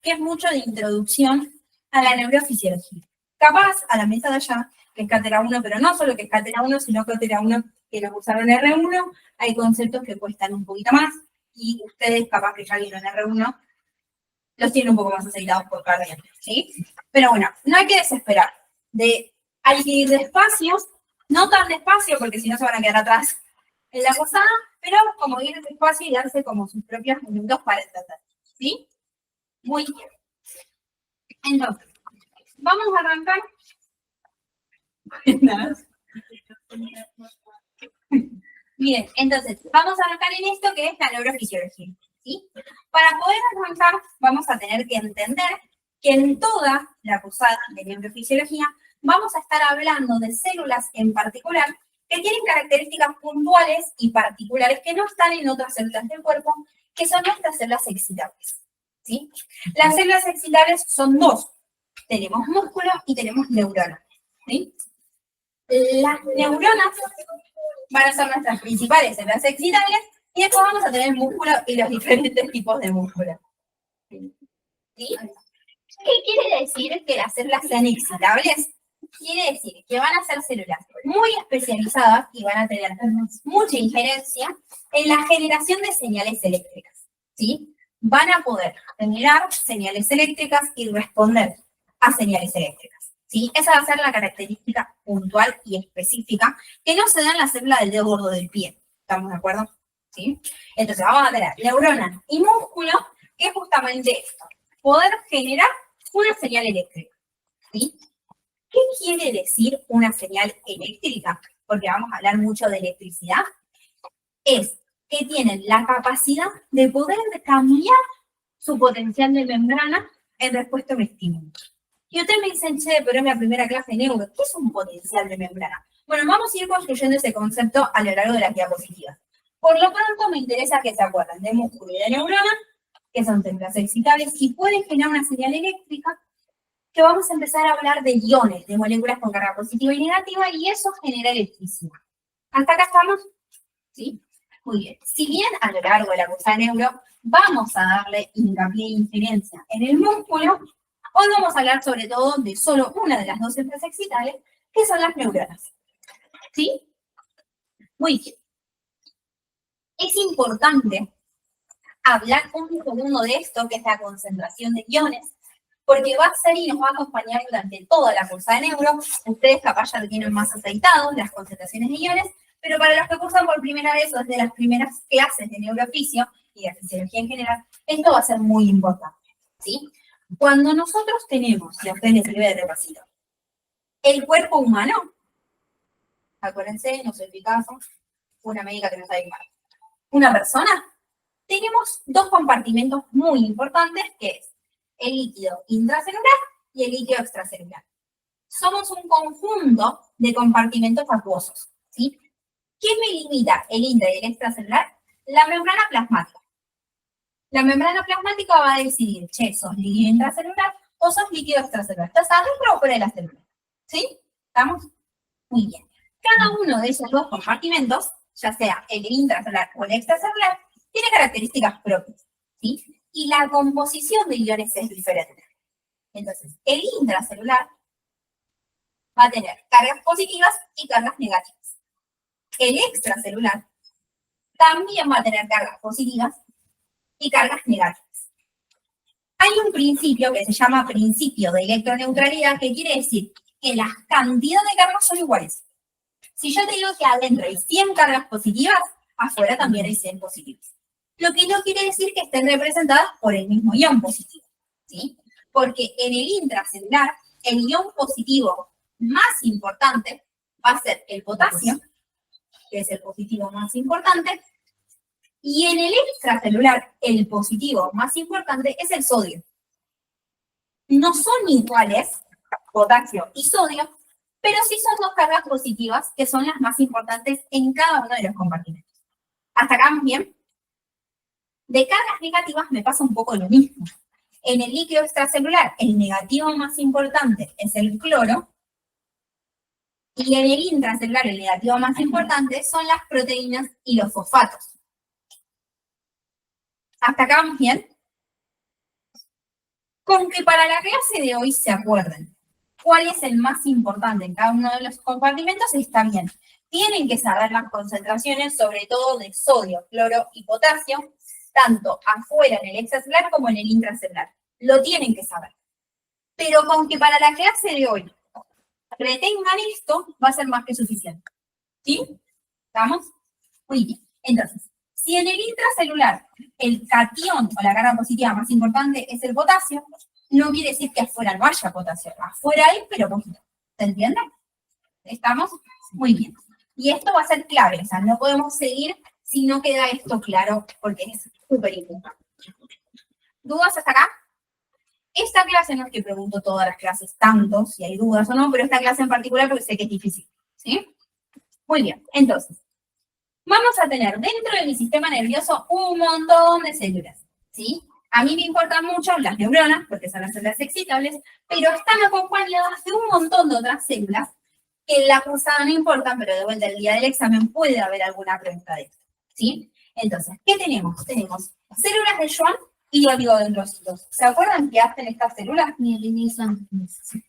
que es mucho de introducción a la neurofisiología. Capaz, a la mesa de allá, que es cátedra 1, pero no solo que es cátedra 1, sino cátedra 1 que lo cursaron R1, hay conceptos que cuestan un poquito más, y ustedes, capaz que ya vieron R1, los tienen un poco más aceitados por cardio, ¿sí? Pero bueno, no hay que desesperar. Hay que ir despacio, no tan despacio, porque si no se van a quedar atrás en la posada, pero como ir despacio y darse como sus propios minutos para entender, ¿sí? Muy bien. Entonces, vamos a arrancar. Bien, entonces, vamos a arrancar en esto que es la neurofisiología, ¿sí? Para poder arrancar, vamos a tener que entender que en toda la posada de neurofisiología vamos a estar hablando de células en particular que tienen características puntuales y particulares que no están en otras células del cuerpo, que son nuestras células excitables, ¿sí? Las células excitables son dos. Tenemos músculo y tenemos neuronas, ¿sí? Las neuronas van a ser nuestras principales células excitables y después vamos a tener el músculo y los diferentes tipos de músculo. ¿Sí? ¿Qué quiere decir que las células sean excitables? Quiere decir que van a ser células muy especializadas y van a tener mucha injerencia en la generación de señales eléctricas, ¿sí? Van a poder generar señales eléctricas y responder a señales eléctricas, ¿sí? Esa va a ser la característica puntual y específica que no se da en la célula del dedo gordo del pie. ¿Estamos de acuerdo? ¿Sí? Entonces vamos a tener neurona y músculo, que es justamente esto, poder generar una señal eléctrica, ¿sí? ¿Qué quiere decir una señal eléctrica? Porque vamos a hablar mucho de electricidad. Es que tienen la capacidad de poder cambiar su potencial de membrana en respuesta a un estímulo. Y ustedes me dicen, che, pero es mi primera clase de neuro, ¿qué es un potencial de membrana? Bueno, vamos a ir construyendo ese concepto a lo largo de las diapositivas. Por lo pronto me interesa que se acuerden de músculo y de neurona, que son células excitables y pueden generar una señal eléctrica, que vamos a empezar a hablar de iones, de moléculas con carga positiva y negativa, y eso genera electricidad. ¿Hasta acá estamos? ¿Sí? Muy bien. Si bien a lo largo de la cursa de neuro vamos a darle hincapié e injerencia en el músculo, hoy vamos a hablar sobre todo de solo una de las dos células excitables, que son las neuronas. ¿Sí? Muy bien. Es importante hablar un segundo de esto, que es la concentración de iones, porque va a ser y nos va a acompañar durante toda la cursa de neuro. Ustedes capaz ya lo tienen más aceitado, las concentraciones de iones, pero para los que cursan por primera vez o desde las primeras clases de neurofisio y de fisiología en general, esto va a ser muy importante, ¿sí? Cuando nosotros tenemos, y a ustedes les sirve de repasito, el cuerpo humano, acuérdense, no soy Picasso, una médica que no sabe más, una persona, tenemos dos compartimentos muy importantes, que es el líquido intracelular y el líquido extracelular. Somos un conjunto de compartimentos acuosos, ¿sí? ¿Qué me limita el intra y el extracelular? La membrana plasmática. La membrana plasmática va a decidir, che, ¿sos líquido intracelular o sos líquido extracelular? ¿Estás adentro o fuera de la célula? ¿Sí? ¿Estamos? Muy bien. Cada uno de esos dos compartimentos, ya sea el intracelular o el extracelular, tiene características propias, ¿sí? Y la composición de iones es diferente. Entonces, el intracelular va a tener cargas positivas y cargas negativas. El extracelular también va a tener cargas positivas y cargas negativas. Hay un principio que se llama principio de electroneutralidad, que quiere decir que las cantidades de cargas son iguales. Si yo te digo que adentro hay 100 cargas positivas, afuera también hay 100 positivas. Lo que no quiere decir que estén representadas por el mismo ion positivo, ¿sí? Porque en el intracelular, el ion positivo más importante va a ser el potasio, que es el positivo más importante, y en el extracelular, el positivo más importante es el sodio. No son iguales, potasio y sodio, pero sí son dos cargas positivas que son las más importantes en cada uno de los compartimentos. ¿Hasta acá vamos bien? De cargas negativas me pasa un poco lo mismo. En el líquido extracelular, el negativo más importante es el cloro, y en el intracelular, el negativo más importante son las proteínas y los fosfatos. ¿Hasta acá vamos bien? Con que para la clase de hoy se acuerden cuál es el más importante en cada uno de los compartimentos, está bien. Tienen que saber las concentraciones, sobre todo de sodio, cloro y potasio, tanto afuera en el extracelular como en el intracelular. Lo tienen que saber. Pero con que para la clase de hoy retengan esto, va a ser más que suficiente. ¿Sí? ¿Estamos? Muy bien. Entonces, si en el intracelular el catión o la carga positiva más importante es el potasio, no quiere decir que afuera no haya potasio. Afuera hay, pero poquito. ¿Se entiende? ¿Estamos? Muy bien. Y esto va a ser clave. O sea, no podemos seguir si no queda esto claro, porque es súper importante. ¿Dudas hasta acá? Esta clase no es que pregunto todas las clases tanto, si hay dudas o no, pero esta clase en particular porque sé que es difícil. ¿Sí? Muy bien. Entonces, vamos a tener dentro de mi sistema nervioso un montón de células, ¿sí? A mí me importan mucho las neuronas, porque son las células excitables, pero están acompañadas de un montón de otras células que en la cursada no importan, pero de vuelta el día del examen puede haber alguna pregunta de esto, ¿sí? Entonces, ¿qué tenemos? Tenemos células de Schwann y oligodendrocitos. ¿Se acuerdan qué hacen estas células? Mielinizan.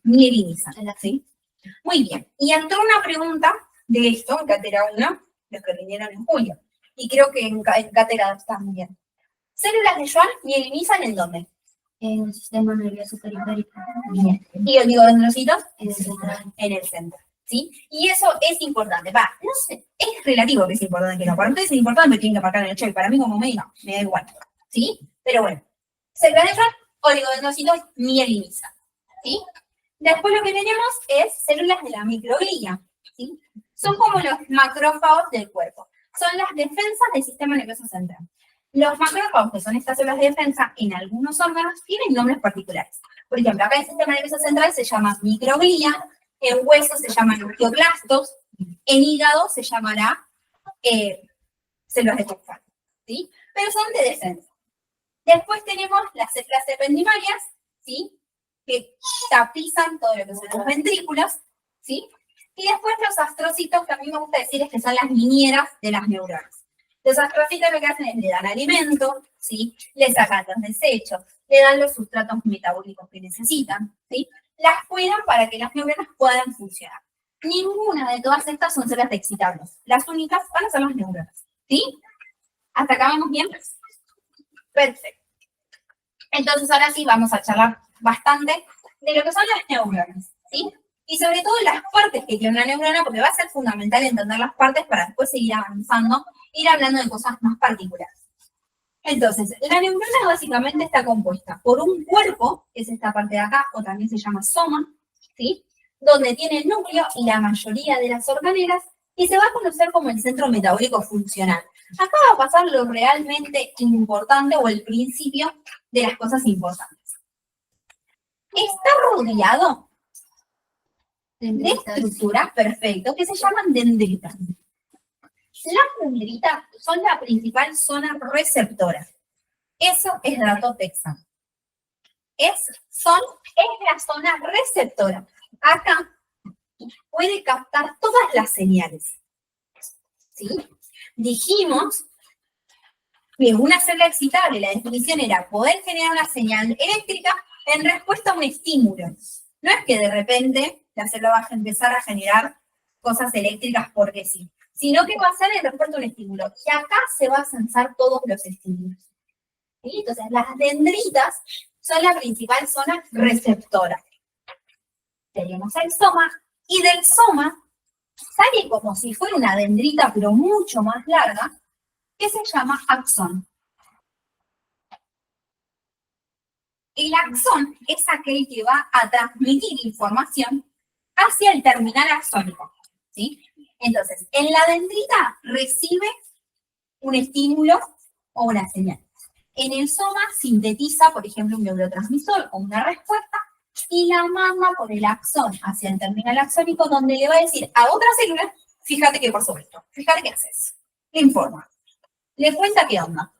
Mielinizan, ¿sí? Muy bien. Y entró una pregunta de esto, en Cátedra 1, los que vinieron en julio. Y creo que en Cátedra 2 también. ¿Células de Schwann mielinizan en dónde? En el sistema nervioso periférico. Bien. ¿Y oligodendrocitos? En el central. En el centro. ¿Sí? Y eso es importante. Va, no sé, es relativo que es importante que no. Para ustedes es importante, me tienen que marcar en el check. Para mí como médico, me da igual. ¿Sí? Pero bueno. Células de Schwann, oligodendrocitos mielinizan. ¿Sí? Después lo que tenemos es células de la microglía. ¿Sí? Son como los macrófagos del cuerpo. Son las defensas del sistema nervioso central. Los macrófagos, que son estas células de defensa, en algunos órganos tienen nombres particulares. Por ejemplo, acá en el sistema nervioso central se llama microglía, en huesos se llaman osteoclastos, en hígado se llamará células de Kupffer, ¿sí? Pero son de defensa. Después tenemos las células ependimarias, ¿sí? Que tapizan todo lo que son los ventrículos, ¿sí? Y después los astrocitos, que a mí me gusta decir es que son las niñeras de las neuronas. Los astrocitos lo que hacen es le dan alimento, ¿sí? Le sacan los desechos, le dan los sustratos metabólicos que necesitan, ¿sí? Las cuidan para que las neuronas puedan funcionar. Ninguna de todas estas son células excitables. Las únicas van a ser las neuronas, ¿sí? ¿Hasta acá vamos bien? Perfecto. Entonces ahora sí vamos a charlar bastante de lo que son las neuronas, ¿sí? Y sobre todo las partes que tiene una neurona, porque va a ser fundamental entender las partes para después seguir avanzando, ir hablando de cosas más particulares. Entonces, la neurona básicamente está compuesta por un cuerpo, que es esta parte de acá, o también se llama soma, ¿sí? Donde tiene el núcleo y la mayoría de las organelas, y se va a conocer como el centro metabólico funcional. Acá va a pasar lo realmente importante o el principio de las cosas importantes. Está rodeado de estructuras, perfecto, que se llaman dendritas. Las dendritas son la principal zona receptora. Eso es dato texano. Es la zona receptora. Acá puede captar todas las señales. ¿Sí? Dijimos que una célula excitable, la definición era poder generar una señal eléctrica en respuesta a un estímulo. No es que de repente la célula va a empezar a generar cosas eléctricas porque sí, sino que va a ser en respuesta a un estímulo. Y acá se va a censar todos los estímulos. ¿Sí? Entonces, las dendritas son la principal zona receptora. Tenemos el soma, y del soma sale como si fuera una dendrita, pero mucho más larga, que se llama axón. El axón es aquel que va a transmitir información hacia el terminal axónico, ¿sí? Entonces, en la dendrita recibe un estímulo o una señal. En el soma sintetiza, por ejemplo, un neurotransmisor o una respuesta y la manda por el axón hacia el terminal axónico, donde le va a decir a otra célula, fíjate qué pasó esto, fíjate qué haces. Le informa. Le cuenta qué onda.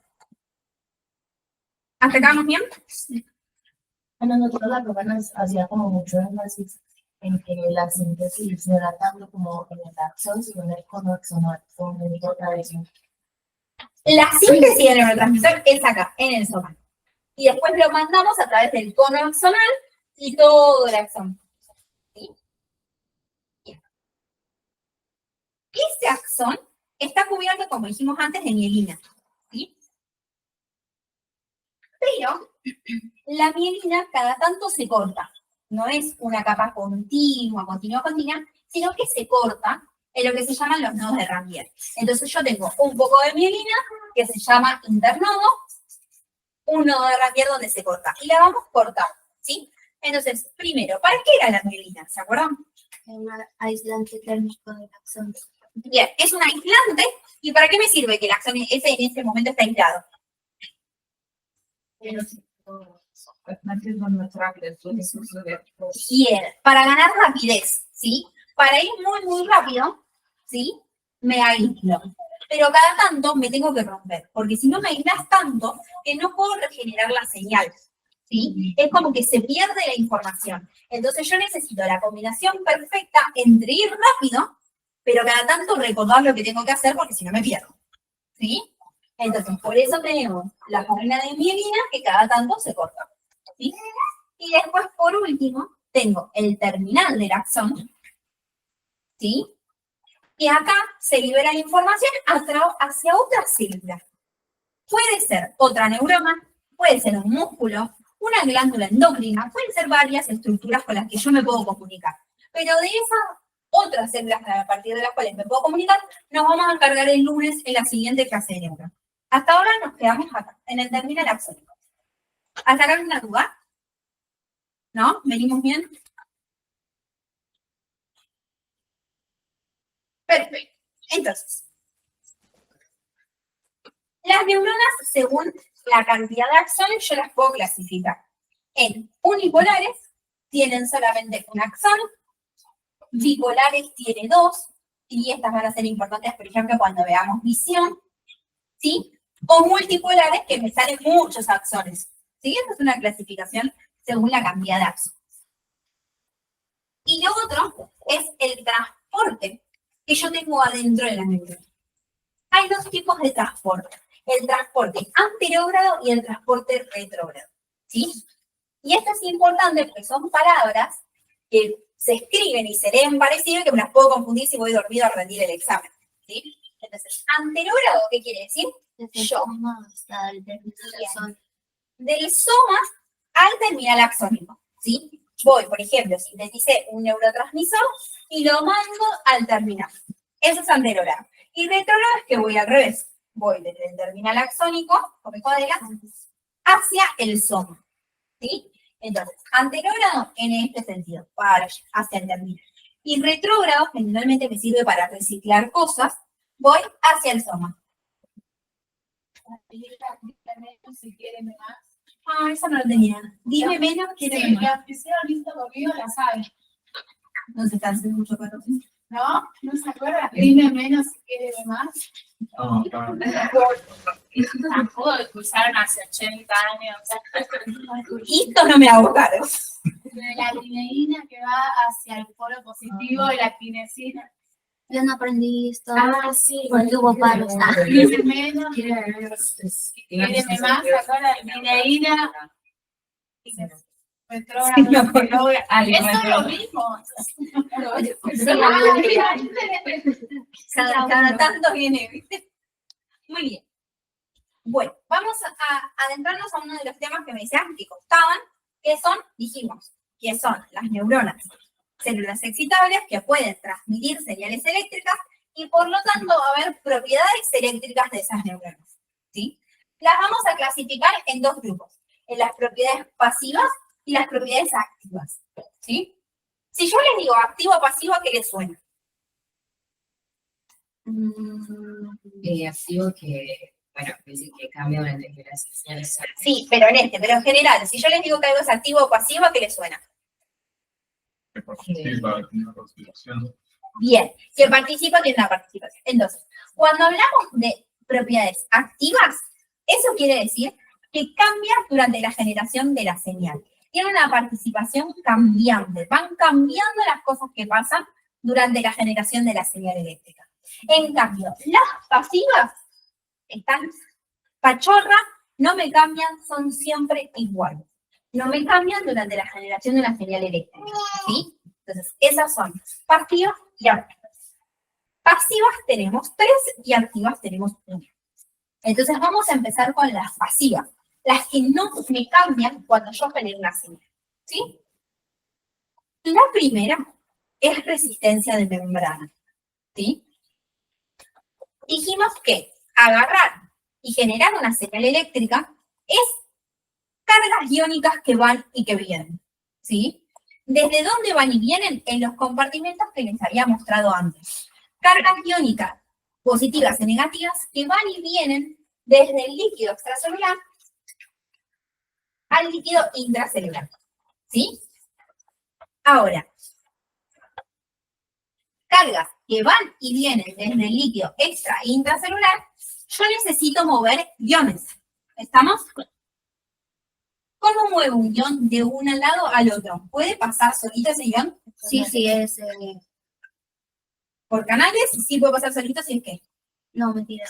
¿Hasta acá vamos bien? Sí. Bueno, nosotros la profe nos hacía como mucho énfasis en que la síntesis no era tanto como en el axón, sino en el conoxomal, como en otra vez. La síntesis del neurotransmisor es acá, en el soma. y después lo mandamos a través del cono axonal y todo el axón. ¿Sí? Bien. Este axón está cubierto, como dijimos antes, de mielina. ¿Sí? Pero la mielina cada tanto se corta. No es una capa continua, sino que se corta en lo que se llaman los nodos de Rambier. Entonces yo tengo un poco de mielina que se llama internodo, un nodo de Rambier donde se corta. Y la vamos cortando, ¿sí? Entonces, primero, ¿para qué era la mielina? ¿Se acuerdan? Un aislante térmico del axón. Bien, es un aislante. ¿Y para qué me sirve que el axón ese en este momento está aislado? Bien, para ganar rapidez, ¿sí? Para ir muy, muy rápido, ¿sí? Me aíslo. Pero cada tanto me tengo que romper, porque si no me aíslas tanto, que no puedo regenerar la señal, ¿sí? Es como que se pierde la información. Entonces yo necesito la combinación perfecta entre ir rápido, pero cada tanto recordar lo que tengo que hacer, porque si no me pierdo, ¿sí? Entonces, por eso tenemos la bobina de mielina que cada tanto se corta, ¿sí? Y después, por último, tengo el terminal del axón, ¿sí? Y acá se libera la información hacia otra célula. Puede ser otra neurona, puede ser un músculo, una glándula endocrina, pueden ser varias estructuras con las que yo me puedo comunicar. Pero de esas otras células a partir de las cuales me puedo comunicar, nos vamos a encargar el lunes en la siguiente clase de neuro. Hasta ahora nos quedamos acá, en el terminal axónico. ¿Hasta acá hay una duda? ¿No? ¿Venimos bien? Perfecto. Entonces, las neuronas, según la cantidad de axones, yo las puedo clasificar en unipolares, tienen solamente un axón, bipolares tiene dos, y estas van a ser importantes, por ejemplo, cuando veamos visión, ¿sí? O multipolares, que me salen muchos axones, ¿sí? Esta es una clasificación según la cantidad de axones. Y lo otro es el transporte que yo tengo adentro de la neurona. Hay dos tipos de transporte. El transporte anterógrado y el transporte retrógrado, ¿sí? Y esto es importante porque son palabras que se escriben y se leen parecido y que me las puedo confundir si voy dormido a rendir el examen, ¿sí? Entonces, anterógrado, ¿qué quiere decir? Yo. Del soma al terminal axónico, ¿sí? Voy, por ejemplo, sinteticé un neurotransmisor y lo mando al terminal. Eso es anterógrado. Y retrógrado es que voy al revés. Voy desde el terminal axónico, con mi cuadrilla, hacia el soma, ¿sí? Entonces, anterógrado en este sentido, hacia el terminal. Y retrógrado generalmente me sirve para reciclar cosas, voy hacia el soma. Si quiere más. Ah, esa no lo tenía. Dime menos, quiere Sí, más. la que hicieron listo conmigo la sabe. No se está haciendo mucho calor. ¿No? ¿No se acuerda? Dime menos si quiere más. No, Tampoco lo usaron hace 80 años. Esto no me hago cargo. De la lineína que va hacia el polo positivo y la quinesina. Yo no aprendí esto. Sí. Porque hubo paros. Dime menos. Quiere más, ¿se acuerdan? Lineína. Retrógrado. Eso es lo mismo. Cada tanto viene, ¿viste? Muy bien. Bueno, vamos a adentrarnos a uno de los temas que me decían que costaban, que son, dijimos, que son las neuronas, células excitables que pueden transmitir señales eléctricas y por lo tanto va a haber propiedades eléctricas de esas neuronas, ¿sí? Las vamos a clasificar en dos grupos, en las propiedades pasivas y las propiedades activas, ¿sí? Si yo les digo activo o pasivo, ¿qué les suena? Activo que, bueno, dice que cambia durante las sesiones. Sí, pero en general, si yo les digo que algo es activo o pasivo, ¿qué les suena? que participa en una participación. Bien, que participa tiene una participación. Entonces, cuando hablamos de propiedades activas, eso quiere decir que cambia durante la generación de la señal. Tiene una participación cambiante, van cambiando las cosas que pasan durante la generación de la señal eléctrica. En cambio, las pasivas están pachorras, no me cambian, son siempre iguales. No me cambian durante la generación de una señal eléctrica, ¿sí? Entonces, esas son pasivas y activas. Pasivas tenemos 3 y activas tenemos 1. Entonces, vamos a empezar con las pasivas, las que no me cambian cuando yo genero una señal, ¿sí? La primera es resistencia de membrana, ¿sí? Dijimos que agarrar y generar una señal eléctrica es cargas iónicas que van y que vienen, ¿sí? ¿Desde dónde van y vienen? En los compartimentos que les había mostrado antes. Cargas iónicas positivas y negativas que van y vienen desde el líquido extracelular al líquido intracelular, ¿sí? Ahora, cargas que van y vienen desde el líquido extra e intracelular, yo necesito mover iones. ¿Estamos? ¿Cómo muevo un ion de un lado al otro? ¿Puede pasar solito ese ion? Sí, sí, es. ¿Por canales? Sí puede pasar solito, si es que. No, mentira.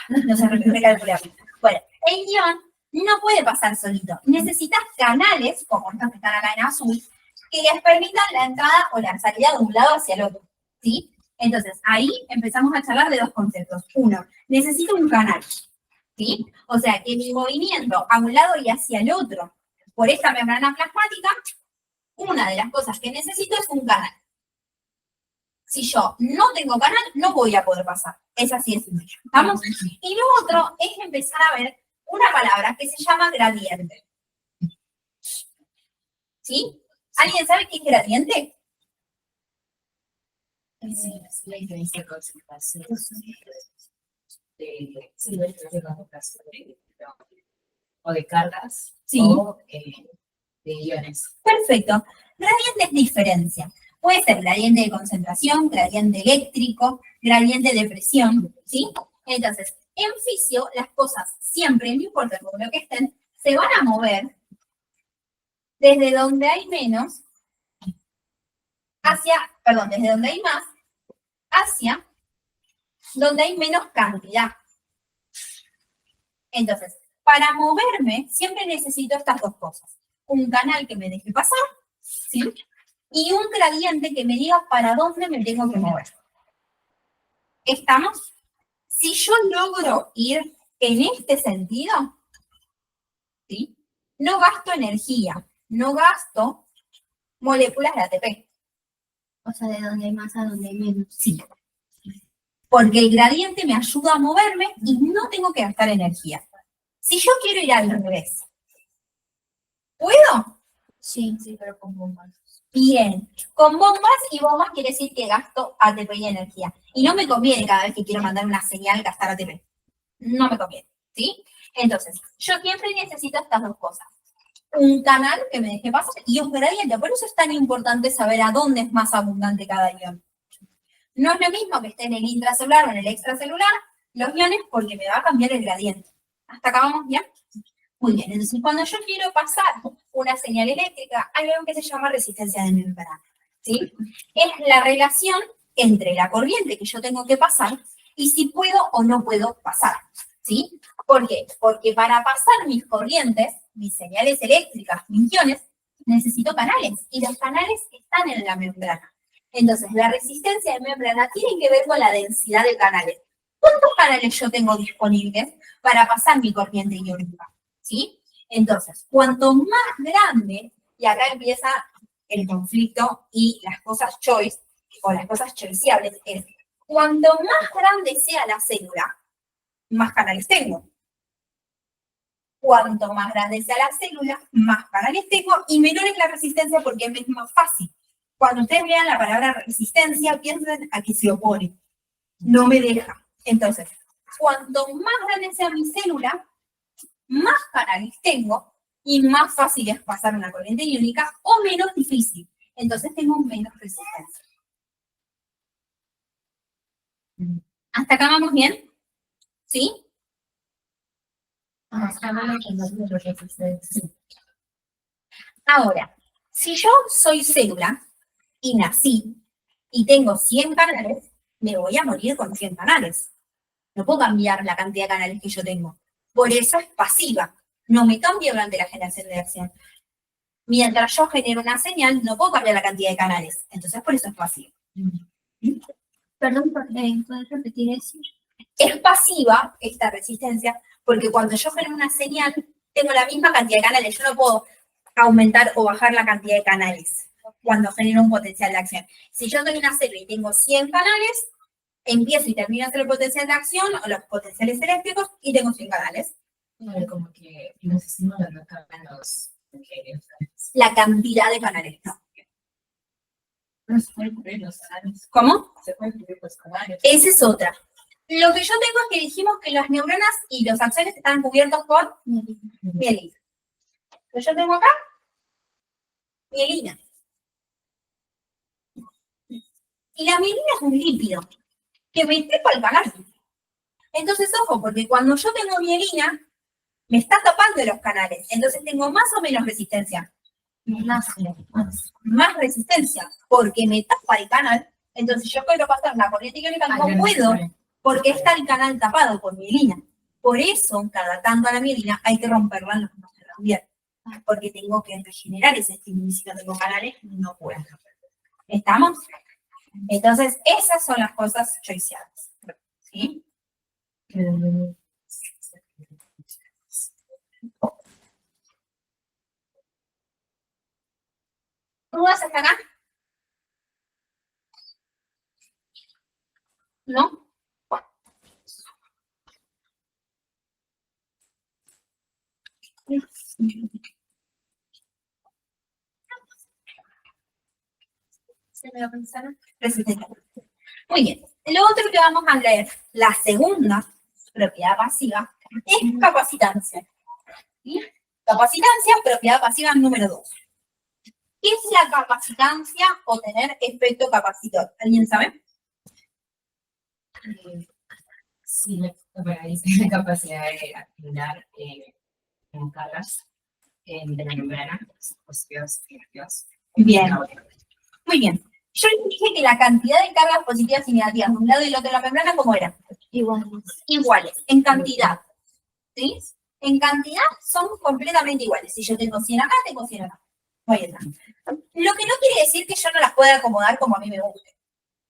No se recalcular. Bueno, el ion no puede pasar solito. Necesitas canales, como estos que están acá en azul, que les permitan la entrada o la salida de un lado hacia el otro, ¿sí? Entonces, ahí empezamos a charlar de dos conceptos. Uno, necesito un canal, ¿sí? O sea, que mi movimiento a un lado y hacia el otro, por esta membrana plasmática, una de las cosas que necesito es un canal. Si yo no tengo canal, no voy a poder pasar. Es así de sencillo. ¿Vamos? Y lo otro es empezar a ver una palabra que se llama gradiente. ¿Sí? ¿Alguien sabe qué es gradiente? Sí, es la diferencia de concentración o de cargas Sí. o de iones. Perfecto. Gradiente es diferencia. Puede ser gradiente de concentración, gradiente eléctrico, gradiente de presión, ¿sí? Entonces, en fisio, las cosas siempre, no importa por lo que estén, se van a mover desde donde hay menos desde donde hay más, hacia donde hay menos cantidad. Entonces, para moverme, siempre necesito estas dos cosas. Un canal que me deje pasar, ¿sí? Y un gradiente que me diga para dónde me tengo que mover. ¿Estamos? Si yo logro ir en este sentido, ¿sí? No gasto energía, no gasto moléculas de ATP. O sea, de donde hay más a donde hay menos. Sí. Porque el gradiente me ayuda a moverme y no tengo que gastar energía. Si yo quiero ir al revés, ¿puedo? Sí, sí, pero con bombas. Bien. Con bombas, y bombas quiere decir que gasto ATP y energía. Y no me conviene cada vez que quiero mandar una señal gastar ATP. No me conviene, ¿sí? Entonces, yo siempre necesito estas dos cosas. Un canal que me deje pasar y un gradiente. Por eso es tan importante saber a dónde es más abundante cada ion. No es lo mismo que esté en el intracelular o en el extracelular, los iones, porque me va a cambiar el gradiente. ¿Hasta acá vamos bien? Muy bien, entonces cuando yo quiero pasar una señal eléctrica, hay algo que se llama resistencia de membrana, ¿sí? Es la relación entre la corriente que yo tengo que pasar y si puedo o no puedo pasar, ¿sí? ¿Por qué? Porque para pasar mis corrientes, mis señales eléctricas, mis iones, necesito canales, y los canales están en la membrana. Entonces, la resistencia de membrana tiene que ver con la densidad de canales. ¿Cuántos canales yo tengo disponibles para pasar mi corriente iónica? ¿Sí? Entonces, cuanto más grande, y acá empieza el conflicto y las cosas choice, o las cosas choiceables, es cuanto más grande sea la célula, más canales tengo. Cuanto más grande sea la célula, más canales tengo y menor es la resistencia porque es más fácil. Cuando ustedes vean la palabra resistencia, piensen a que se opone. No me deja. Entonces, cuanto más grande sea mi célula, más canales tengo y más fácil es pasar una corriente iónica o menos difícil. Entonces tengo menos resistencia. ¿Hasta acá vamos bien? ¿Sí? Ahora, si yo soy célula y nací y tengo 100 canales, me voy a morir con 100 canales. No puedo cambiar la cantidad de canales que yo tengo. Por eso es pasiva. No me cambia durante la generación de acción. Mientras yo genero una señal, no puedo cambiar la cantidad de canales. Entonces, por eso es pasiva. Perdón, ¿puedes repetir eso? Es pasiva esta resistencia porque cuando yo genero una señal, tengo la misma cantidad de canales. Yo no puedo aumentar o bajar la cantidad de canales cuando genero un potencial de acción. Si yo doy una célula y tengo 100 canales, empiezo y termino de hacer el potencial de acción o los potenciales eléctricos y tengo 100 canales. Como que los estímulos no cambian los ingenios. La cantidad de canales, no. No se pueden cubrir los canales. ¿Cómo? Se pueden cubrir los canales. Esa es otra. Lo que yo tengo es que dijimos que las neuronas y los axones están cubiertos por mielina. Pero yo tengo acá mielina. Y la mielina es un lípido que me trepa el canal. Entonces, ojo, porque cuando yo tengo mielina, me está tapando los canales. Entonces tengo más o menos resistencia. Más resistencia, porque me tapa el canal. Entonces yo quiero pasar una corriente iónica, no puedo, porque está el canal tapado por mielina. Por eso, cada tanto a la mielina hay que romperla en los núcleos también. Porque tengo que regenerar ese estímulo. Y si no tengo canales, no puedo. ¿Estamos? Entonces, esas son las cosas choiceadas. ¿Sí? ¿Dudas hasta acá? ¿No? ¿Se me va a pensar? Resistencia. Muy bien. Lo otro que vamos a leer, la segunda propiedad pasiva, es capacitancia. ¿Sí? Capacitancia, propiedad pasiva número 2. ¿Qué es la capacitancia o tener efecto capacitor? ¿Alguien sabe? Sí, dice la capacidad de acumular en cargas de la membrana, positivos y negativos. Bien. Muy bien. Yo les dije que la cantidad de cargas positivas y negativas de un lado y del otro de la membrana, ¿cómo era? Iguales, en cantidad. ¿Sí? En cantidad son completamente iguales. Si yo tengo 100 acá, tengo 100 acá. Muy bien. Lo que no quiere decir que yo no las pueda acomodar como a mí me guste.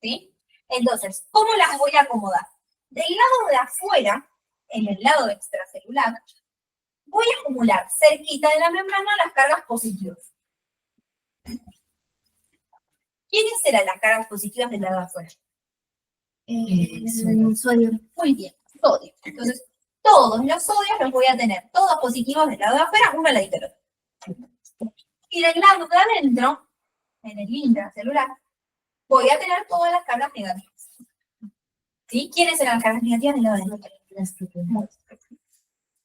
¿Sí? Entonces, ¿cómo las voy a acomodar? Del lado de afuera, en el lado extracelular, voy a acumular cerquita de la membrana las cargas positivas. ¿Quiénes serán las cargas positivas del lado de afuera? Sodio. Muy bien, sodio. Entonces, todos los sodios los voy a tener, todos positivos del lado de afuera, uno al ladito del otro. Y del lado de adentro, en el intracelular, voy a tener todas las cargas negativas. ¿Sí? ¿Quiénes serán las cargas negativas del lado de adentro? Las proteínas.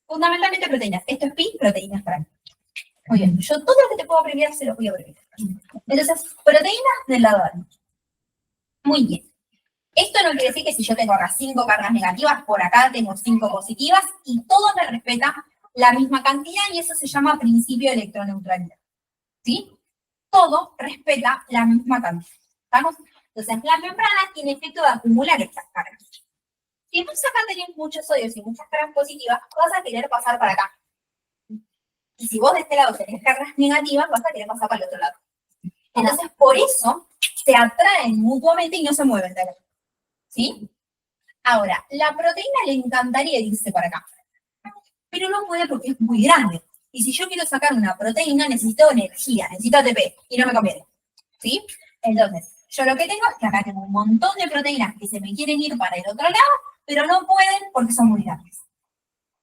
Fundamentalmente proteínas. Esto es pi, proteínas para mí. Muy bien, yo todo lo que te puedo abreviar se lo voy a abreviar. Entonces, proteínas del lado de adentro. Muy bien. Esto no quiere decir que si yo tengo acá 5 cargas negativas, por acá tengo 5 positivas y todo me respeta la misma cantidad y eso se llama principio de electroneutralidad. ¿Sí? Todo respeta la misma cantidad. ¿Estamos? Entonces, la membrana tiene efecto de acumular estas cargas. Si vos acá tenés muchos sodios y muchas cargas positivas, vas a querer pasar para acá. Y si vos de este lado tenés cargas negativas, vas a querer pasar para el otro lado. Entonces, por eso se atraen mutuamente y no se mueven de acá. ¿Sí? Ahora, la proteína le encantaría irse para acá, pero no puede porque es muy grande. Y si yo quiero sacar una proteína, necesito energía, necesito ATP, y no me conviene. ¿Sí? Entonces, yo lo que tengo es que acá tengo un montón de proteínas que se me quieren ir para el otro lado, pero no pueden porque son muy grandes.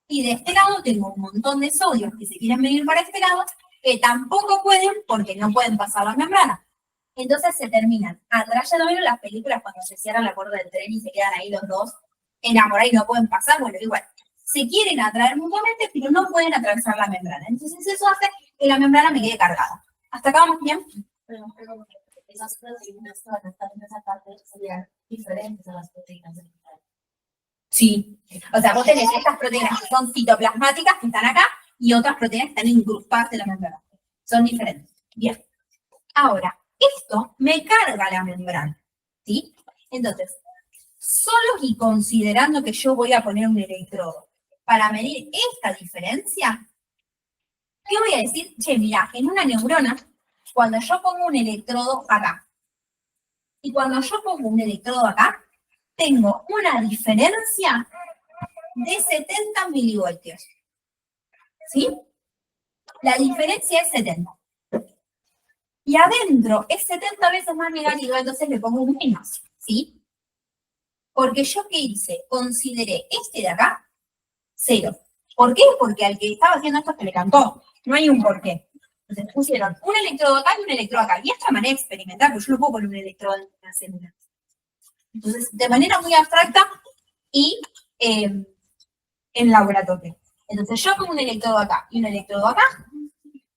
Y de este lado tengo un montón de sodios que se quieren venir para este lado, que tampoco pueden porque no pueden pasar las membranas. Entonces se terminan atrayendo. ¿Vieron las películas cuando se cierran la puerta del tren y se quedan ahí los dos enamorados y no pueden pasar? Bueno, igual. Se quieren atraer mutuamente, pero no pueden atravesar la membrana. Entonces eso hace que la membrana me quede cargada. ¿Hasta acá vamos bien? Pero esas proteínas que van a estar en esa parte serían diferentes a las proteínas del metal. Sí. O sea, vos tenés estas proteínas que son citoplasmáticas, que están acá, y otras proteínas que están incrustadas en la membrana. Son diferentes. Bien. Ahora, esto me carga la membrana. ¿Sí? Entonces, solo y considerando que yo voy a poner un electrodo para medir esta diferencia, ¿qué voy a decir? Che, mira, en una neurona, cuando yo pongo un electrodo acá, y cuando yo pongo un electrodo acá, tengo una diferencia de 70 milivoltios. ¿Sí? La diferencia es 70. Y adentro es 70 veces más negativa, entonces le pongo un menos. ¿Sí? Porque yo, ¿qué hice? Consideré este de acá 0. ¿Por qué? Porque al que estaba haciendo esto se le cantó. No hay un por qué. Entonces pusieron un electrodo acá y un electrodo acá. Y esta manera experimental, porque yo no puedo poner un electrodo en una célula. Entonces, de manera muy abstracta y en laboratorio. Entonces, yo pongo un electrodo acá y un electrodo acá,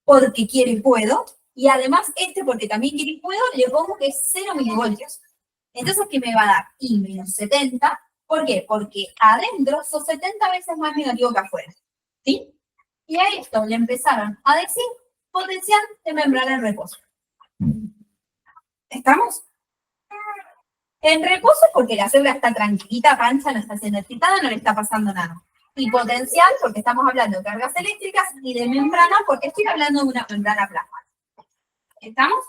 porque quiero y puedo. Y además, este, porque también quiero y puedo, le pongo que es 0 milivoltios. Entonces, ¿qué me va a dar? I menos 70. ¿Por qué? Porque adentro son 70 veces más negativo que afuera. ¿Sí? Y a esto le empezaron a decir potencial de membrana en reposo. ¿Estamos? En reposo porque la célula está tranquilita, pancha, no está siendo excitada, no le está pasando nada. Y potencial porque estamos hablando de cargas eléctricas y de membrana porque estoy hablando de una membrana plasmática. ¿Estamos?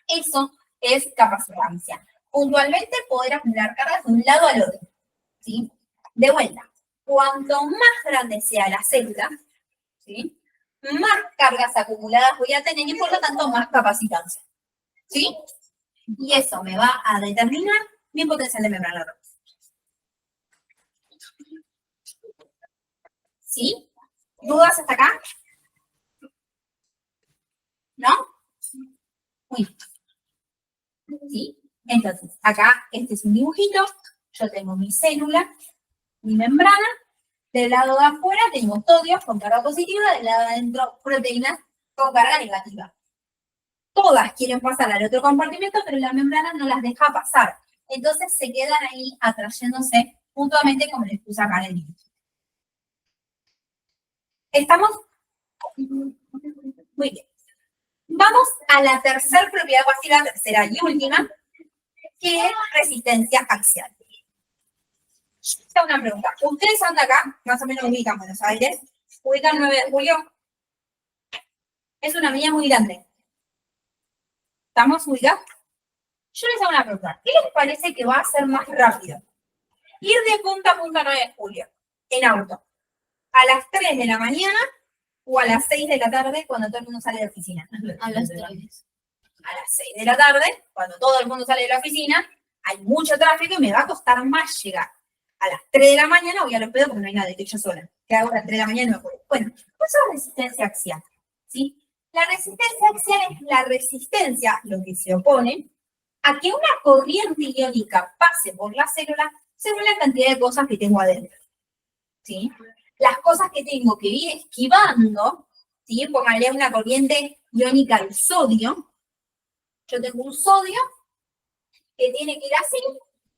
Eso es capacitancia. Puntualmente poder acumular cargas de un lado al otro. ¿Sí? De vuelta, cuanto más grande sea la célula, ¿sí? Más cargas acumuladas voy a tener y por lo tanto más capacitancia. ¿Sí? Y eso me va a determinar mi potencial de membrana rosa. ¿Sí? ¿Dudas hasta acá? ¿No? Muy bien. ¿Sí? Entonces, acá este es un dibujito. Yo tengo mi célula, mi membrana. Del lado de afuera tengo sodios con carga positiva, del lado de adentro proteínas con carga negativa. Todas quieren pasar al otro compartimento, pero la membrana no las deja pasar. Entonces se quedan ahí atrayéndose mutuamente como les puse acá en el dibujo. ¿Estamos? Muy bien. Vamos a la tercera propiedad, o así la tercera y última, que es resistencia axial. Esta es una pregunta. ¿Ustedes son de acá? Más o menos ubican Buenos Aires. ¿Ubican 9 de julio? Es una avenida muy grande. ¿Estamos ubicados? Yo les hago una pregunta. ¿Qué les parece que va a ser más rápido? Ir de punta a punta 9 de julio en auto. ¿A las 3 de la mañana o a las 6 de la tarde cuando todo el mundo sale de la oficina? A las 3. A las 6 de la tarde, cuando todo el mundo sale de la oficina, hay mucho tráfico y me va a costar más llegar. A las 3 de la mañana voy a los pedos porque no hay nadie, estoy yo sola. ¿Qué hago a las 3 de la mañana? No me puedo. Bueno, eso es resistencia axial. ¿Sí? La resistencia axial es la resistencia, lo que se opone, a que una corriente iónica pase por la célula según la cantidad de cosas que tengo adentro. ¿Sí? Las cosas que tengo que ir esquivando, ¿sí? Póngale una corriente iónica al sodio. Yo tengo un sodio que tiene que ir así.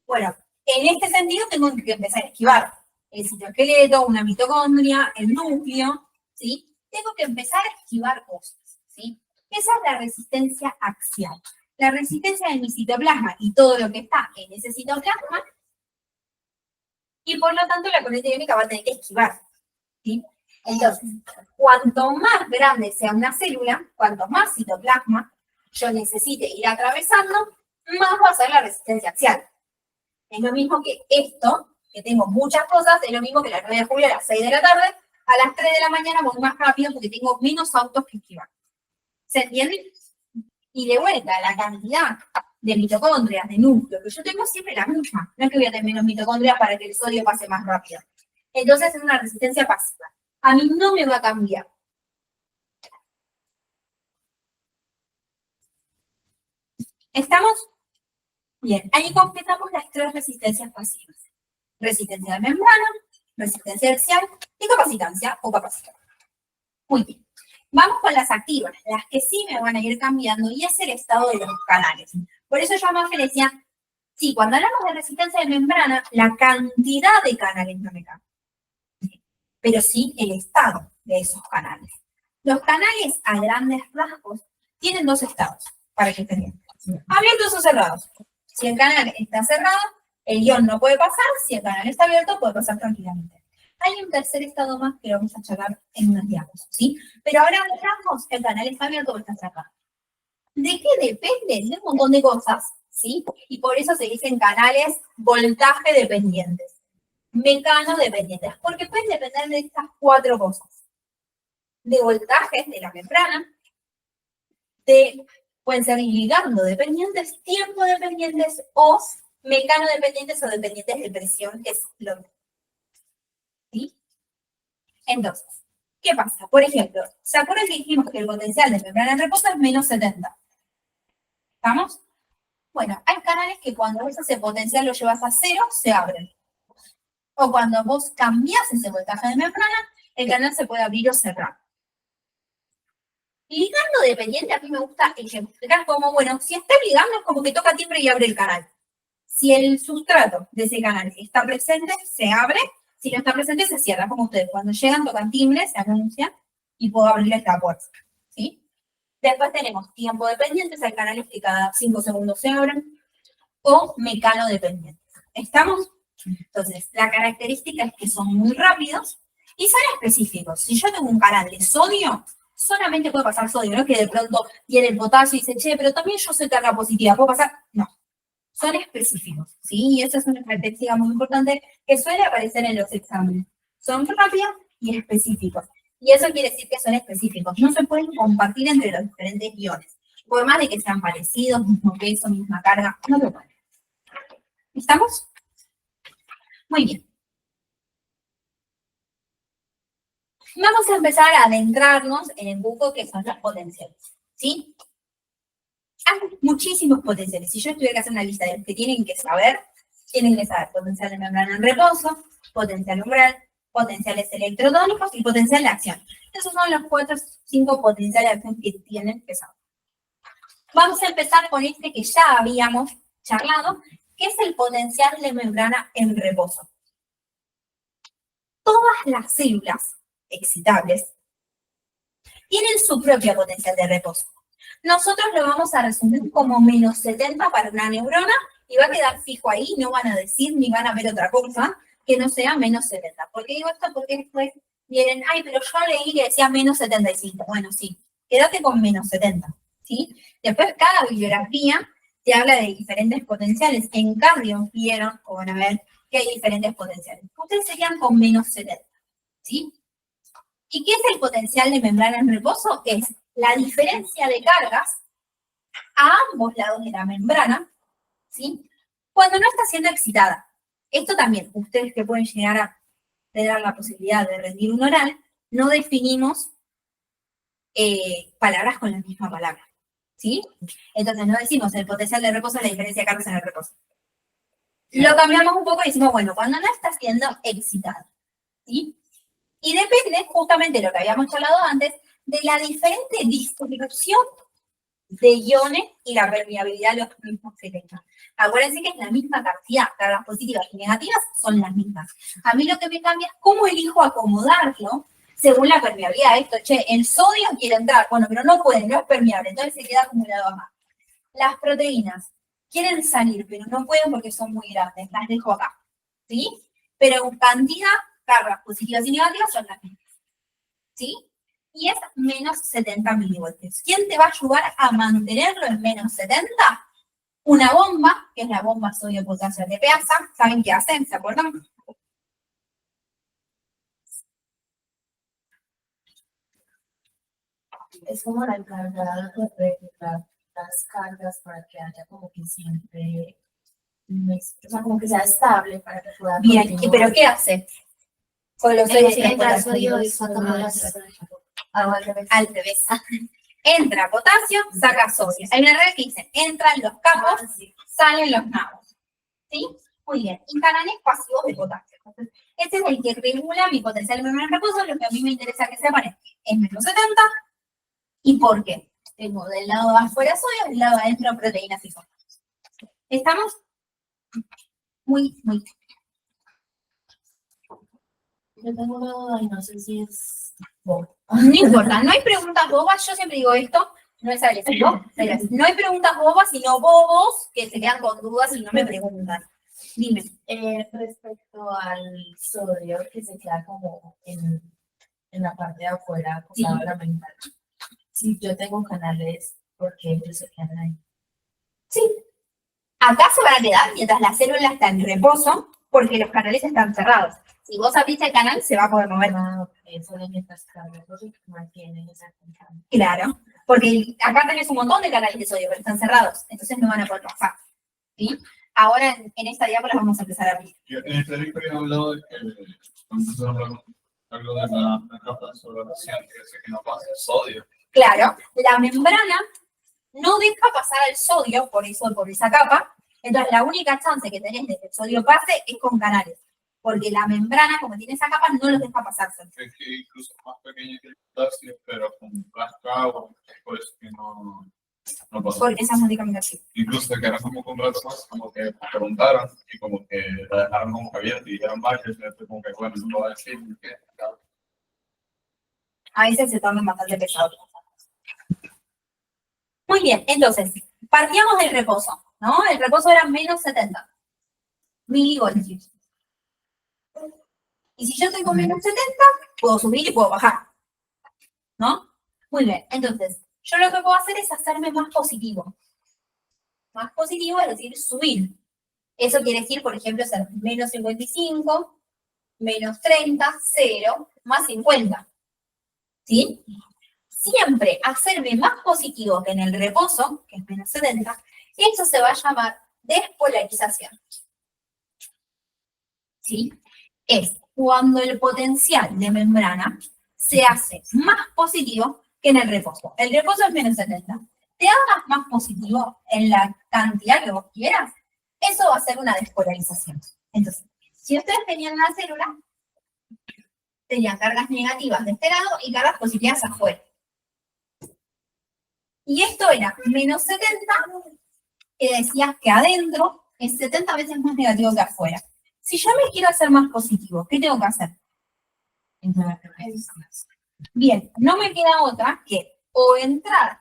Bueno, en este sentido tengo que empezar a esquivar el citoesqueleto, una mitocondria, el núcleo, ¿sí? Tengo que empezar a esquivar cosas, ¿sí? Esa es la resistencia axial. La resistencia de mi citoplasma y todo lo que está en ese citoplasma, y por lo tanto la corriente iónica va a tener que esquivar, ¿sí? Entonces, cuanto más grande sea una célula, cuanto más citoplasma yo necesite ir atravesando, más va a ser la resistencia axial. Es lo mismo que esto, que tengo muchas cosas, es lo mismo que la 9 de julio a las 6 de la tarde, a las 3 de la mañana voy más rápido porque tengo menos autos que esquivar. ¿Se entiende? Y de vuelta, la cantidad de mitocondrias, de núcleo, que yo tengo siempre la misma. No es que voy a tener menos mitocondrias para que el sodio pase más rápido. Entonces es una resistencia pasiva. A mí no me va a cambiar. ¿Estamos? Bien, ahí completamos las 3 resistencias pasivas. Resistencia de membrana, resistencia axial y capacitancia o capacitor. Muy bien. Vamos con las activas, las que sí me van a ir cambiando, y es el estado de los canales. Por eso yo más que decía, sí, cuando hablamos de resistencia de membrana, la cantidad de canales no me cambia. Pero sí el estado de esos canales. Los canales a grandes rasgos tienen 2 estados, para que estén bien. Abiertos o cerrados. Si el canal está cerrado, el ion no puede pasar. Si el canal está abierto, puede pasar tranquilamente. Hay un tercer estado más que lo vamos a charlar en unos diapos, ¿sí? Pero ahora veamos el canal está abierto o está cerrado. ¿De qué depende? De un montón de cosas, ¿sí? Y por eso se dicen canales voltaje dependientes, mecano dependientes, porque pueden depender de estas 4 cosas. De voltajes de la membrana, pueden ser ligando dependientes, tiempo dependientes o mecano dependientes o dependientes de presión, que es lo mismo. ¿Sí? Entonces, ¿qué pasa? Por ejemplo, ¿se acuerdan que dijimos que el potencial de membrana en reposo es menos 70? ¿Estamos? Bueno, hay canales que cuando vos ese potencial lo llevas a 0, se abren. O cuando vos cambiás ese voltaje de membrana, el canal se puede abrir o cerrar. Ligando dependiente, a mí me gusta ejemplificar como, bueno, si está ligando es como que toca timbre y abre el canal. Si el sustrato de ese canal está presente, se abre. Si no está presente, se cierra. Como ustedes, cuando llegan, tocan timbre, se anuncian y puedo abrir esta puerta. ¿Sí? Después tenemos tiempo dependientes, hay canales que cada 5 segundos se abren. O mecano dependientes. ¿Estamos? Entonces, la característica es que son muy rápidos y son específicos. Si yo tengo un canal de sodio, solamente puede pasar sodio, no que de pronto viene el potasio y dice, che, pero también yo soy carga positiva, ¿puedo pasar? No. Son específicos, ¿sí? Y esa es una característica muy importante que suele aparecer en los exámenes. Son rápidos y específicos. Y eso quiere decir que son específicos. No se pueden compartir entre los diferentes iones. Por más de que sean parecidos, mismo peso, misma carga, no lo pueden. ¿Estamos? Muy bien. Vamos a empezar a adentrarnos en el buco que son los potenciales, ¿sí? Hay muchísimos potenciales. Si yo tuviera que hacer una lista de los que tienen que saber potencial de membrana en reposo, potencial umbral, potenciales electrotónicos y potencial de acción. Esos son los 4 o 5 potenciales de acción que tienen que saber. Vamos a empezar con este que ya habíamos charlado, que es el potencial de membrana en reposo. Todas las células excitables tienen su propio potencial de reposo. Nosotros lo vamos a resumir como menos 70 para una neurona y va a quedar fijo ahí, no van a decir ni van a ver otra cosa que no sea menos 70. ¿Por qué digo esto? Porque después vienen, ay, pero yo leí que decía menos 75. Bueno, sí, quédate con menos 70, ¿sí? Después cada bibliografía te habla de diferentes potenciales. En cardio vieron, o van a ver, que hay diferentes potenciales. Ustedes serían con menos 70, ¿sí? ¿Y qué es el potencial de membrana en reposo? Es la diferencia de cargas a ambos lados de la membrana, ¿sí? Cuando no está siendo excitada. Esto también, ustedes que pueden llegar a tener la posibilidad de rendir un oral, no definimos palabras con la misma palabra, ¿sí? Entonces no decimos el potencial de reposo es la diferencia de cargas en el reposo. Lo cambiamos un poco y decimos, bueno, cuando no está siendo excitada, ¿sí? Y depende, justamente de lo que habíamos charlado antes, de la diferente distribución de iones y la permeabilidad de los mismos que tengan. Acuérdense que es la misma cantidad, cargas positivas y negativas son las mismas. A mí lo que me cambia es cómo elijo acomodarlo según la permeabilidad. Esto, che, el sodio quiere entrar, bueno, pero no puede, no es permeable, entonces se queda acumulado acá. Las proteínas quieren salir, pero no pueden porque son muy grandes, las dejo acá, ¿sí? Pero en cantidad, cargas positivas y negativas son las mismas, ¿sí? Y es menos 70 milivoltios. ¿Quién te va a ayudar a mantenerlo en menos 70? Una bomba, que es la bomba sodio-potasio de Peasa. ¿Saben qué hacen? ¿Se acuerdan? Es como la encargada de regular las cargas para que haya como que siempre, o sea, como que sea estable para que pueda Bien, continuar. ¿pero qué hace? Con los sodios y los Entra potasios. sodio y saca potasio. Al revés. Al revés. Entra potasio, saca sodio. Hay una regla que dice, entran los capos, salen los nabos. ¿Sí? Muy bien. Y canales pasivos de potasio. Entonces, este es el que regula mi potencial de membrana en reposo. Lo que a mí me interesa que sepan es menos 70. ¿Y por qué? Tengo del lado de afuera sodio, del lado de adentro proteínas y fosfatos. ¿Estamos? Muy. Yo tengo una duda y no sé si es... Bueno, No importa, no hay preguntas bobas, yo siempre digo esto, no es agresivo, no hay preguntas bobas, sino bobos que se quedan con dudas y no me preguntan. Dime. Respecto al sodio que se queda como en la parte de afuera, acostado de la membrana. Si yo tengo canales, ¿por qué ellos se quedan ahí? Sí. Acá se van a quedar mientras la célula está en reposo porque los canales están cerrados. Si vos abriste el canal, se va a poder mover. Ah, ok, solo mientras cargas, mantienen esa constante. Claro. Porque acá tenés un montón de canales de sodio, pero están cerrados. Entonces no van a poder pasar. ¿Sí? Ahora en esta diapositiva vamos a empezar a abrir. Y en este libro he hablado de que cuando se habla algo de la capa de sobrepresión, que dice que no pasa el sodio. Claro, la membrana no deja pasar el sodio por esa capa. Entonces la única chance que tenés de que el sodio pase es con canales. Porque la membrana, como tiene esa capa, no los deja pasar. Es que incluso más pequeña que el potasio, pero con cascado, pues que no pasa. Porque esa es la única combinación. Incluso se quedaron como con un rato más, como que preguntaron y como que la dejaron como que abierta y dijeron varios, y después como que bueno, no lo va a decir. A veces se tornan bastante pesados. Muy bien, entonces, partíamos del reposo, ¿no? El reposo era menos 70 milivoltios. Y si yo tengo menos 70, puedo subir y puedo bajar, ¿no? Muy bien, entonces, yo lo que puedo hacer es hacerme más positivo. Más positivo es decir, subir. Eso quiere decir, por ejemplo, ser menos 55, menos 30, 0, más 50. ¿Sí? Siempre hacerme más positivo que en el reposo, que es menos 70, eso se va a llamar despolarización. ¿Sí? Es cuando el potencial de membrana se hace más positivo que en el reposo. El reposo es menos 70. Te hagas más positivo en la cantidad que vos quieras, eso va a ser una despolarización. Entonces, si ustedes tenían la célula, tenían cargas negativas de este lado y cargas positivas afuera. Y esto era menos 70, que decía que adentro es 70 veces más negativo que afuera. Si yo me quiero hacer más positivo, ¿qué tengo que hacer? Bien, no me queda otra que o entrar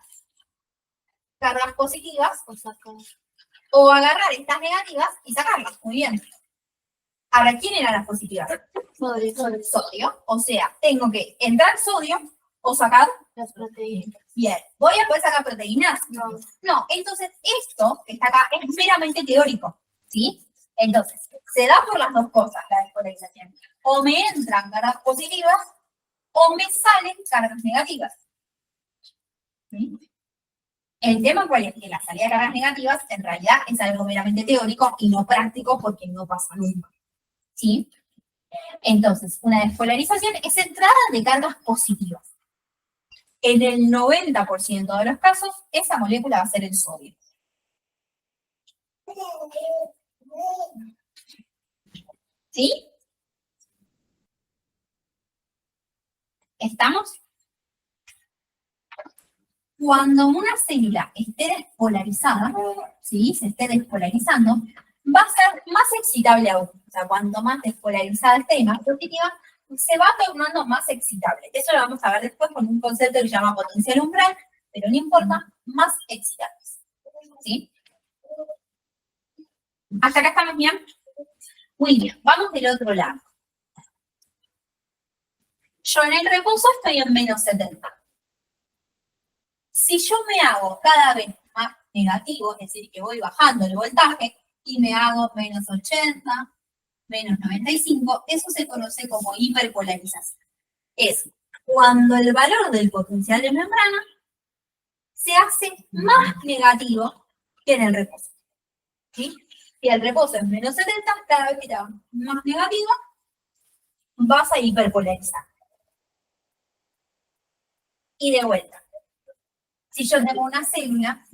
cargas positivas o agarrar estas negativas y sacarlas. Muy bien. Ahora, ¿quién eran las positivas? Sodio. O sea, tengo que entrar sodio o sacar Las proteínas. Bien, ¿voy a poder sacar proteínas? No, entonces esto que está acá es meramente teórico, ¿sí? Entonces, se da por las dos cosas la despolarización. O me entran cargas positivas o me salen cargas negativas. ¿Sí? El tema cuál es que la salida de cargas negativas en realidad es algo meramente teórico y no práctico porque no pasa nunca. ¿Sí? Entonces, una despolarización es entrada de cargas positivas. En el 90% de los casos, esa molécula va a ser el sodio. ¿Sí? ¿Estamos? Cuando una célula esté despolarizada, ¿sí? Se esté despolarizando, va a ser más excitable aún. O sea, cuanto más despolarizada esté y más positiva, se va tornando más excitable. Eso lo vamos a ver después con un concepto que se llama potencial umbral, pero no importa, más excitables. ¿Sí? ¿Hasta acá estamos bien? Muy bien, vamos del otro lado. Yo en el reposo estoy en menos 70. Si yo me hago cada vez más negativo, es decir, que voy bajando el voltaje y me hago menos 80, menos 95, eso se conoce como hiperpolarización. Es cuando el valor del potencial de membrana se hace más negativo que en el reposo. ¿Sí? Si el reposo es menos 70, cada vez que te hagas más negativo, vas a hiperpolarizar. Y de vuelta. Si yo tengo una célula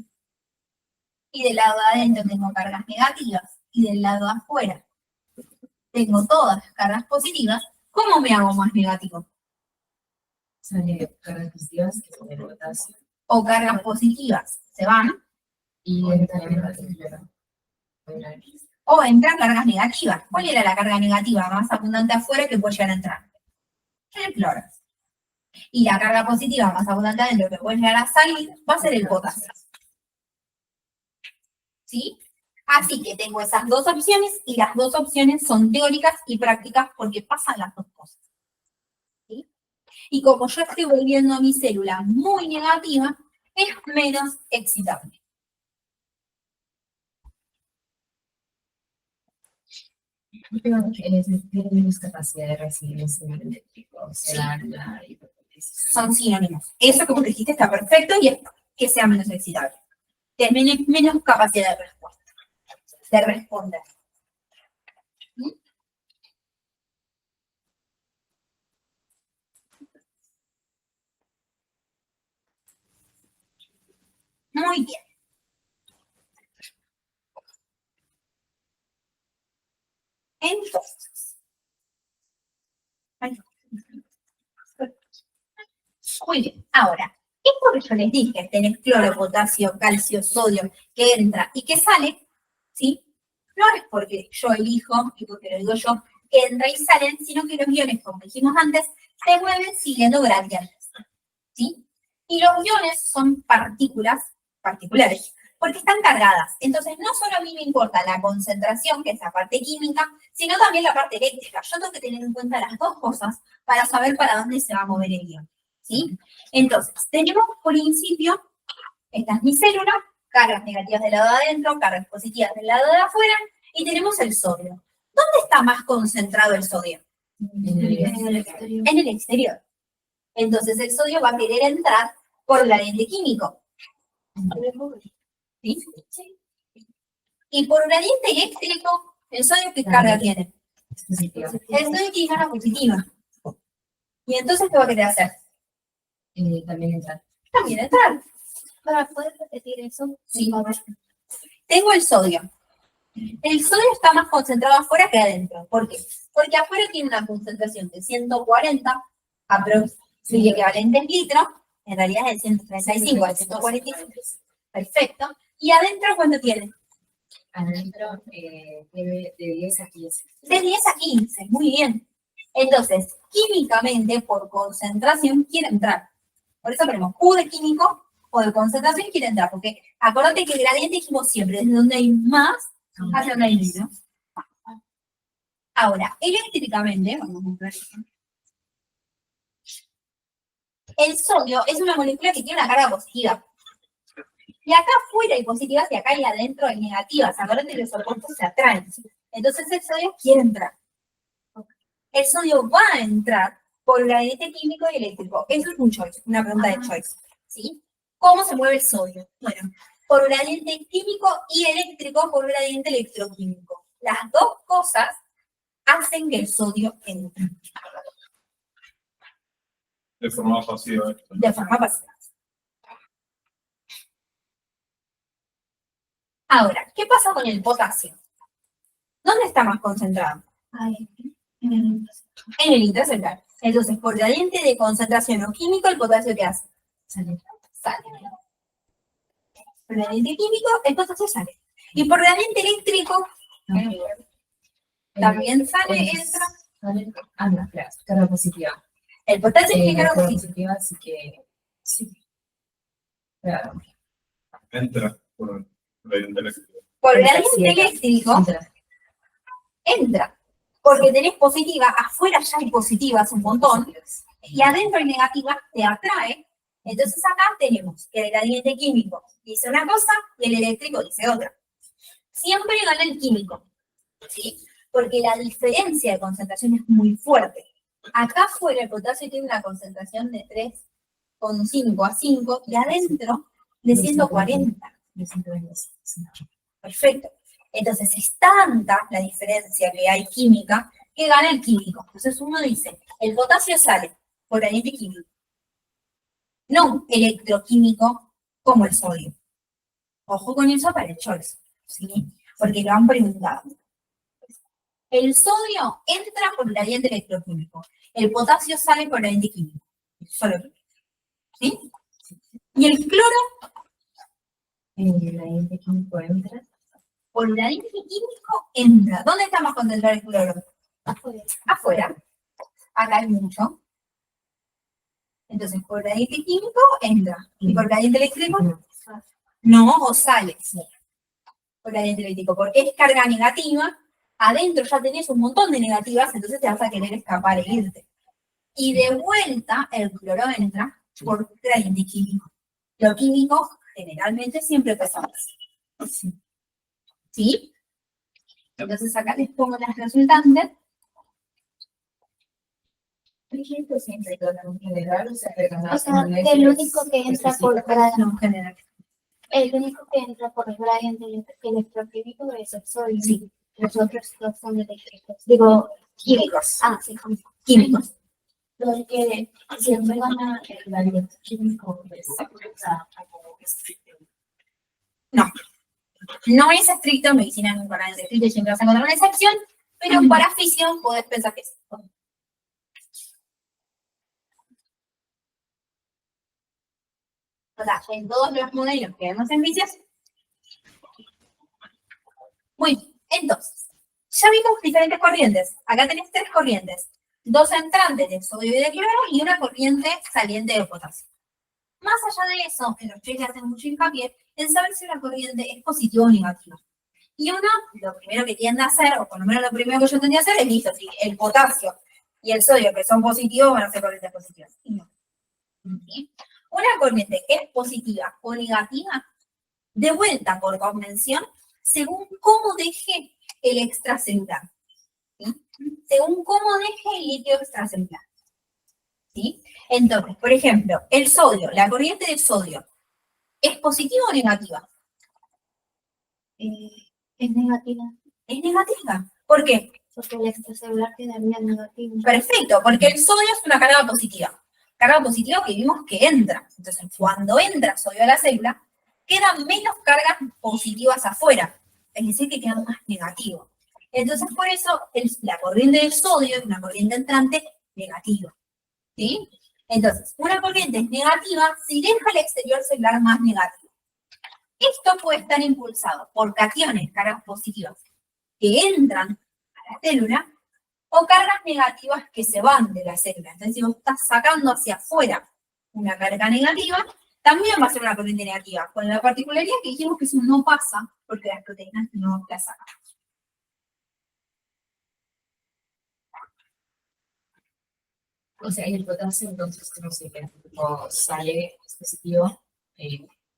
y del lado de adentro tengo cargas negativas y del lado de afuera tengo todas las cargas positivas, ¿cómo me hago más negativo? Sale cargas positivas que son el potasio. O cargas positivas se van, Y también la célula. o entran cargas negativas. ¿Cuál era la carga negativa más abundante afuera que puede llegar a entrar? El cloro. Y la carga positiva más abundante adentro que puede llegar a salir va a ser el potasio. ¿Sí? Así que tengo esas dos opciones y las dos opciones son teóricas y prácticas porque pasan las dos cosas. ¿Sí? Y como yo estoy volviendo a mi célula muy negativa, es menos excitable. Creo que tiene menos capacidad de recibir un estímulo eléctrico, o sea, la hipótesis. Son sinónimos. Eso que vos dijiste está perfecto y es que sea menos excitable. Tiene menos capacidad de respuesta, de responder. ¿Mm? Muy bien. Entonces. Muy bien. Ahora, esto que yo les dije, tener cloro, potasio, calcio, sodio, que entra y que sale, ¿sí? No es porque yo elijo, y porque lo digo yo, que entra y salen, sino que los iones, como dijimos antes, se mueven siguiendo gradientes, ¿sí? Y los iones son partículas particulares, porque están cargadas. Entonces, no solo a mí me importa la concentración, que es la parte química, sino también la parte eléctrica. Yo tengo que tener en cuenta las dos cosas para saber para dónde se va a mover el ion, ¿sí? Entonces, tenemos por principio, esta es mi célula, cargas negativas del lado de adentro, cargas positivas del lado de afuera, y tenemos el sodio. ¿Dónde está más concentrado el sodio? En el exterior. En el exterior. Entonces, el sodio va a querer entrar por el gradiente químico. ¿Sí? Y por gradiente eléctrico, el sodio, ¿qué carga tiene? Es positivo. El sodio tiene carga positiva. Y entonces, ¿qué va a querer hacer? También entra. También entrar. ¿Puedes repetir eso? Sí. Tengo el sodio. El sodio está más concentrado afuera que adentro. ¿Por qué? Porque afuera tiene una concentración de 140, aproximadamente equivalente en litros, en realidad es de 135 a 145. Perfecto. ¿Y adentro cuánto tiene? Adentro de 10 a 15. De 10 a 15, muy bien. Entonces, químicamente, por concentración, quiere entrar. Por eso ponemos Q de químico o de concentración quiere entrar, porque acuérdate que el gradiente dijimos siempre, desde donde hay más hacia donde hay menos. Ahora, eléctricamente, vamos a mostrar esto. El sodio es una molécula que tiene una carga positiva. Y acá afuera hay positivas y acá y adentro hay negativas. Acuérdate que los opuestos se atraen. Entonces el sodio quiere entrar. El sodio va a entrar por el gradiente químico y eléctrico. Eso es un choice, una pregunta de choice. ¿Sí? ¿Cómo se mueve el sodio? Bueno, por gradiente químico y eléctrico por gradiente electroquímico. Las dos cosas hacen que el sodio entre. De forma pasiva. De forma pasiva. Ahora, ¿qué pasa con el potasio? ¿Dónde está más concentrado? En el intercelular. Entonces, por gradiente de concentración o químico, el potasio ¿qué hace? Sale. Sale. Por gradiente químico, el potasio sale. Y por gradiente eléctrico, también sale, entra. No, claro, carga positiva. El potasio tiene carga Carga positiva. positiva, así que sí. Claro. Entra por el gradiente eléctrico. Por gradiente eléctrico, Entra. entra. Porque tenés positiva, afuera ya hay positivas un montón, y adentro hay negativas, te atrae. Entonces acá tenemos que el gradiente químico dice una cosa y el eléctrico dice otra. Siempre gana el químico, ¿sí? Porque la diferencia de concentración es muy fuerte. Acá afuera el potasio tiene una concentración de 3,5 a 5 y adentro de 140. De 120. Perfecto. Entonces es tanta la diferencia que hay química que gana el químico. Entonces uno dice, el potasio sale por gradiente químico, no electroquímico como el sodio. Ojo con eso para el choice, ¿sí? Porque lo han preguntado. El sodio entra por gradiente electroquímico, el potasio sale por gradiente químico. Solo, ¿sí? Y el cloro El gradiente químico entra. por gradiente químico entra. ¿Dónde está más concentrado el cloro? Afuera. Acá hay mucho. Entonces, por gradiente químico entra. Y por gradiente eléctrico no, o sale. por caliente eléctrico, porque es carga negativa, adentro ya tenés un montón de negativas, entonces te vas a querer escapar e irte. Y de vuelta el cloro entra por gradiente químico. Lo químico generalmente siempre pesa más. ¿Sí? Entonces acá les pongo las resultantes. Siempre en general, o sea, que O sea, el único que entra por gradiente, No, en general. el único que entra por gradiente electroquímico es el sodio. Sí. Los otros dos son eléctricos. Digo, Químicos. sí, Químicos. porque siempre van a el gradiente químico es, o sea, No es estricto, en medicina nunca es estricto, y siempre vas a encontrar una excepción, pero para fisión podés pensar que sí. O sea, en todos los modelos que vemos en fisión. Muy bien, entonces, ya vimos diferentes corrientes. Acá tenés 3 corrientes. 2 entrantes de sodio y de cloro y una corriente saliente de potasio. Más allá de eso, en los tres le hacen mucho hincapié en saber si una corriente es positiva o negativa. Y uno, lo primero que tiende a hacer, o por lo menos lo primero que yo tendría a hacer, es listo, si el potasio y el sodio que son positivos van a ser corrientes positivas. Y no. ¿Sí? Una corriente que es positiva o negativa, de vuelta por convención, según cómo deje el extracelular. ¿Sí? Según cómo deje el líquido extracelular. ¿Sí? Entonces, por ejemplo, el sodio, la corriente del sodio, ¿es positiva o negativa? es negativa. Es negativa. ¿Por qué? Porque el extracelular quedaría negativo. Perfecto, porque el sodio es una carga positiva. Carga positiva que vimos que entra. Entonces, cuando entra sodio a la célula, quedan menos cargas positivas afuera. Es decir, que queda más negativo. Entonces, por eso, la corriente del sodio es una corriente entrante negativa. ¿Sí? Entonces, una corriente es negativa si deja el exterior celular más negativo. Esto puede estar impulsado por cationes, cargas positivas, que entran a la célula, o cargas negativas que se van de la célula. Entonces, si vos estás sacando hacia afuera una carga negativa, también va a ser una corriente negativa, con la particularidad que dijimos que eso no pasa porque las proteínas no la sacan. O sea, el potasio, entonces, no sé, que tipo sale positivo,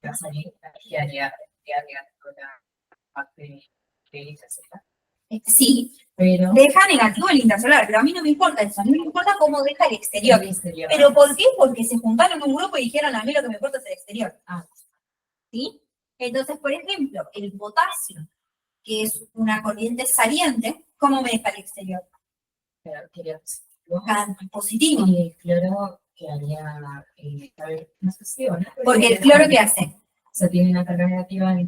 va a salir, quedaría toda la parte de esa célula. Sí, Pero deja negativo el intracelular, pero a mí no me importa eso, a mí me importa cómo deja el exterior. el exterior. ¿Pero por qué? Porque se juntaron un grupo y dijeron, a mí lo que me importa es el exterior. ¿Sí? Entonces, por ejemplo, el potasio, que es una corriente saliente, ¿cómo me deja el exterior? Pero quedaría positivo. Positivo. Y el cloro quedaría más positivo, ¿no? Porque el cloro, ¿qué hace? O sea, tiene una carga negativa al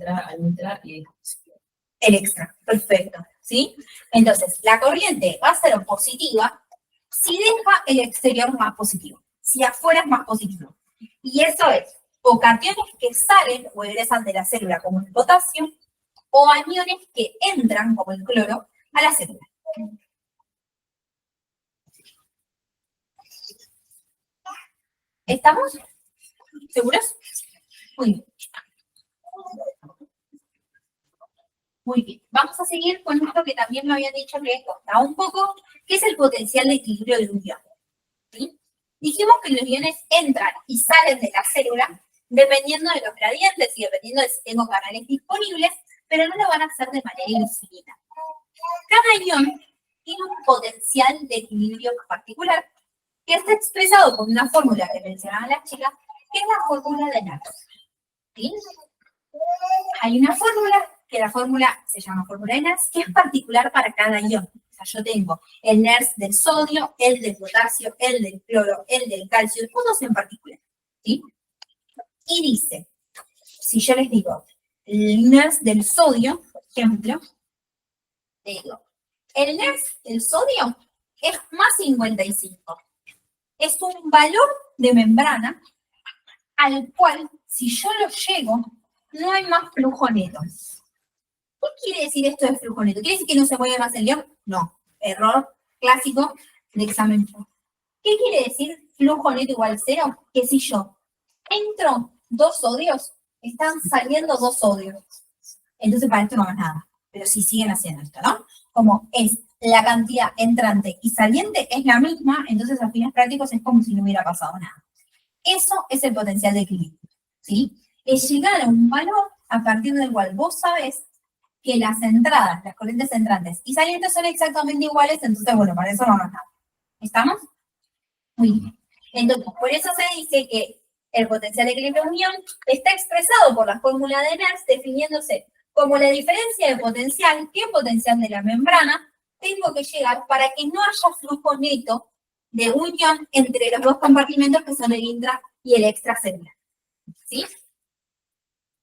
entrar y es positivo. El extra. Perfecto. ¿Sí? Entonces, la corriente va a ser positiva si deja el exterior más positivo. Si afuera es más positivo. Y eso es o cationes que salen o egresan de la célula, como el potasio, o aniones que entran, como el cloro, a la célula. ¿Estamos seguros? Muy bien. Muy bien. Vamos a seguir con esto que también me habían dicho que costaba un poco, que es el potencial de equilibrio de un ion. ¿Sí? Dijimos que los iones entran y salen de la célula dependiendo de los gradientes y dependiendo de si tengo canales disponibles, pero no lo van a hacer de manera infinita. Cada ion tiene un potencial de equilibrio particular que está expresado con una fórmula que mencionaban las chicas, que es la fórmula de Nernst. ¿Sí? Hay una fórmula, que la fórmula se llama fórmula de Nernst, que es particular para cada ion. O sea, yo tengo el Nernst del sodio, el del potasio, el del cloro, el del calcio, todos en particular. ¿Sí? Y dice, si yo les digo, el Nernst del sodio, por ejemplo, le digo, el Nernst del sodio es más 55. Es un valor de membrana al cual, si yo lo llego, no hay más flujo neto. ¿Qué quiere decir esto de flujo neto? ¿Quiere decir que no se mueve más el ion? No. Error clásico de examen. ¿Qué quiere decir flujo neto igual 0? Que si yo entro 2 sodios, están saliendo 2 sodios. Entonces para esto no hagas nada. Pero sí siguen haciendo esto, ¿no? Como es la cantidad entrante y saliente es la misma, entonces a fines prácticos es como si no hubiera pasado nada. Eso es el potencial de equilibrio, ¿sí? Es llegar a un valor a partir del cual vos sabés que las entradas, las corrientes entrantes y salientes son exactamente iguales, entonces, bueno, para eso no hagas nada. ¿Estamos? Muy bien. Entonces, por eso se dice que el potencial de equilibrio de unión está expresado por la fórmula de Nernst definiéndose como la diferencia de potencial, ¿qué potencial de la membrana tengo que llegar para que no haya flujo neto de unión entre los dos compartimentos que son el intra y el extracelular? ¿Sí?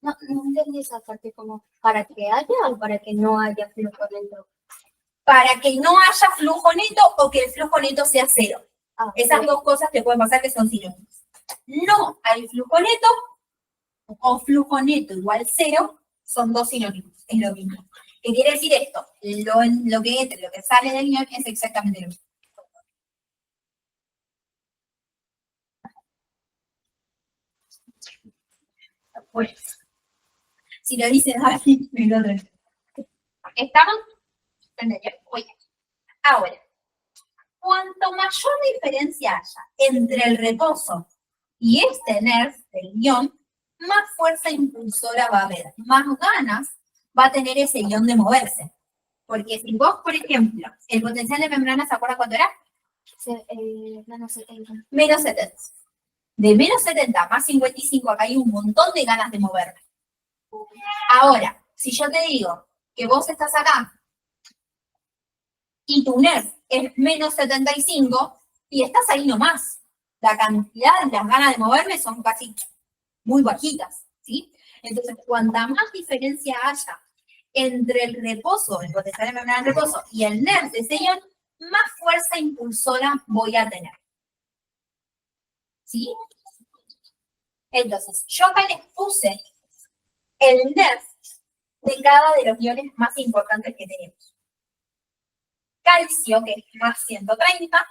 No, no entendí esa parte, como para que haya o para que no haya flujo dentro. Para que no haya flujo neto o que el flujo neto sea cero. Ah, Esas sí. dos cosas te pueden pasar que son sinónimos. No hay flujo neto o flujo neto igual cero son dos sinónimos, es lo mismo. ¿Qué quiere decir esto? Lo que entra y lo que sale del ion es exactamente lo mismo. Pues, si lo dice David, me lo traigo. ¿Estamos? Oye, ahora, cuanto mayor diferencia haya entre el reposo y este Nernst del ion, más fuerza impulsora va a haber, más ganas va a tener ese ion de moverse. Porque si vos, por ejemplo, el potencial de membrana, ¿se acuerda cuánto era? Menos 70. Menos 70. De menos 70 más 55, acá hay un montón de ganas de moverme. Ahora, si yo te digo que vos estás acá y tu Nernst es menos 75 y estás ahí nomás, la cantidad, las ganas de moverme son casi muy bajitas, ¿sí? Entonces, cuanta más diferencia haya entre el reposo, el potencial de membrana de reposo y el Nernst de ese ion, más fuerza impulsora voy a tener. ¿Sí? Entonces, yo acá les puse el Nernst de cada de los iones más importantes que tenemos. Calcio, que es más 130,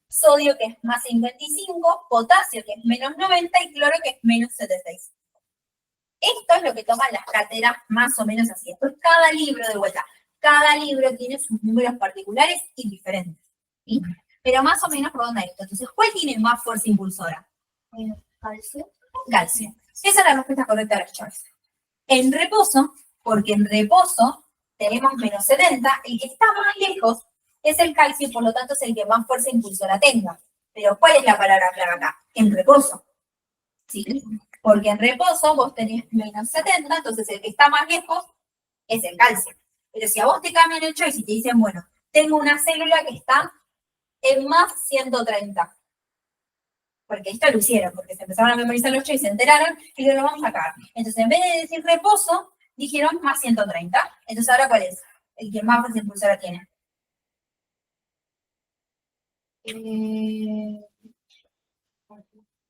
sodio, que es más 55, potasio, que es menos 90, y cloro, que es menos 75. Esto es lo que toman las cátedras más o menos así. Esto es cada libro de vuelta. Cada libro tiene sus números particulares y diferentes, ¿sí? Pero más o menos ronda esto. Entonces, ¿cuál tiene más fuerza impulsora? Calcio. Calcio. Esa es la respuesta correcta de las choice. En reposo, porque en reposo tenemos menos 70, el que está más lejos es el calcio y por lo tanto es el que más fuerza impulsora tenga. Pero ¿cuál es la palabra clave acá? En reposo. ¿Sí? Porque en reposo vos tenés menos 70, entonces el que está más lejos es el calcio. Pero si a vos te cambian el choice y te dicen, bueno, tengo una célula que está en más 130. Porque esto lo hicieron, porque se empezaron a memorizar los choices, se enteraron y lo vamos a sacar. Entonces, en vez de decir reposo, dijeron más 130. Entonces, ¿ahora cuál es? El que más fuerza impulsora tiene.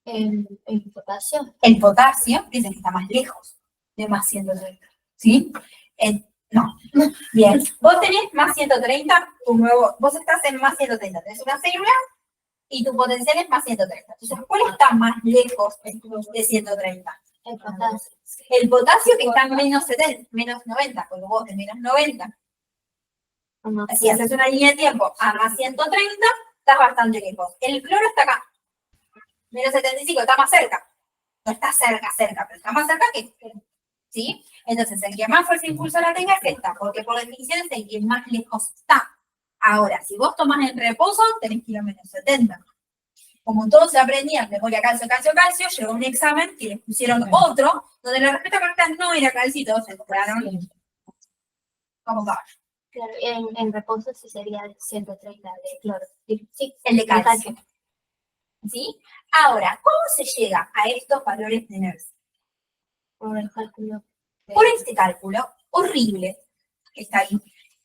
El potasio. El potasio, que es el que está más lejos de más 130. ¿Sí? No. Bien. Vos tenés más 130, vos estás en más 130. Tenés una célula y tu potencial es más 130. Entonces, ¿cuál está más lejos de 130? El potasio. El potasio, que está en menos 70, menos 90, porque vos de menos 90. Si haces una línea de tiempo a más 130, estás bastante lejos. El cloro está acá. Menos 75, está más cerca. No está cerca, pero está más cerca que este. ¿Sí? Entonces, el que más fuerza impulsora tenga es esta, porque por definición es el que más lejos está. Ahora, si vos tomás el reposo, tenés que ir a menos 70. Como todos se aprendían memoria calcio, llegó un examen que les pusieron otro, donde la respuesta correcta no era calcio y todos se quedaron como caballo. Claro, en reposo sí sería el 130 de cloro. Sí, El de calcio. ¿Sí? Ahora, ¿cómo se llega a estos valores de Nernst? Por el cálculo. Por este cálculo horrible que está ahí,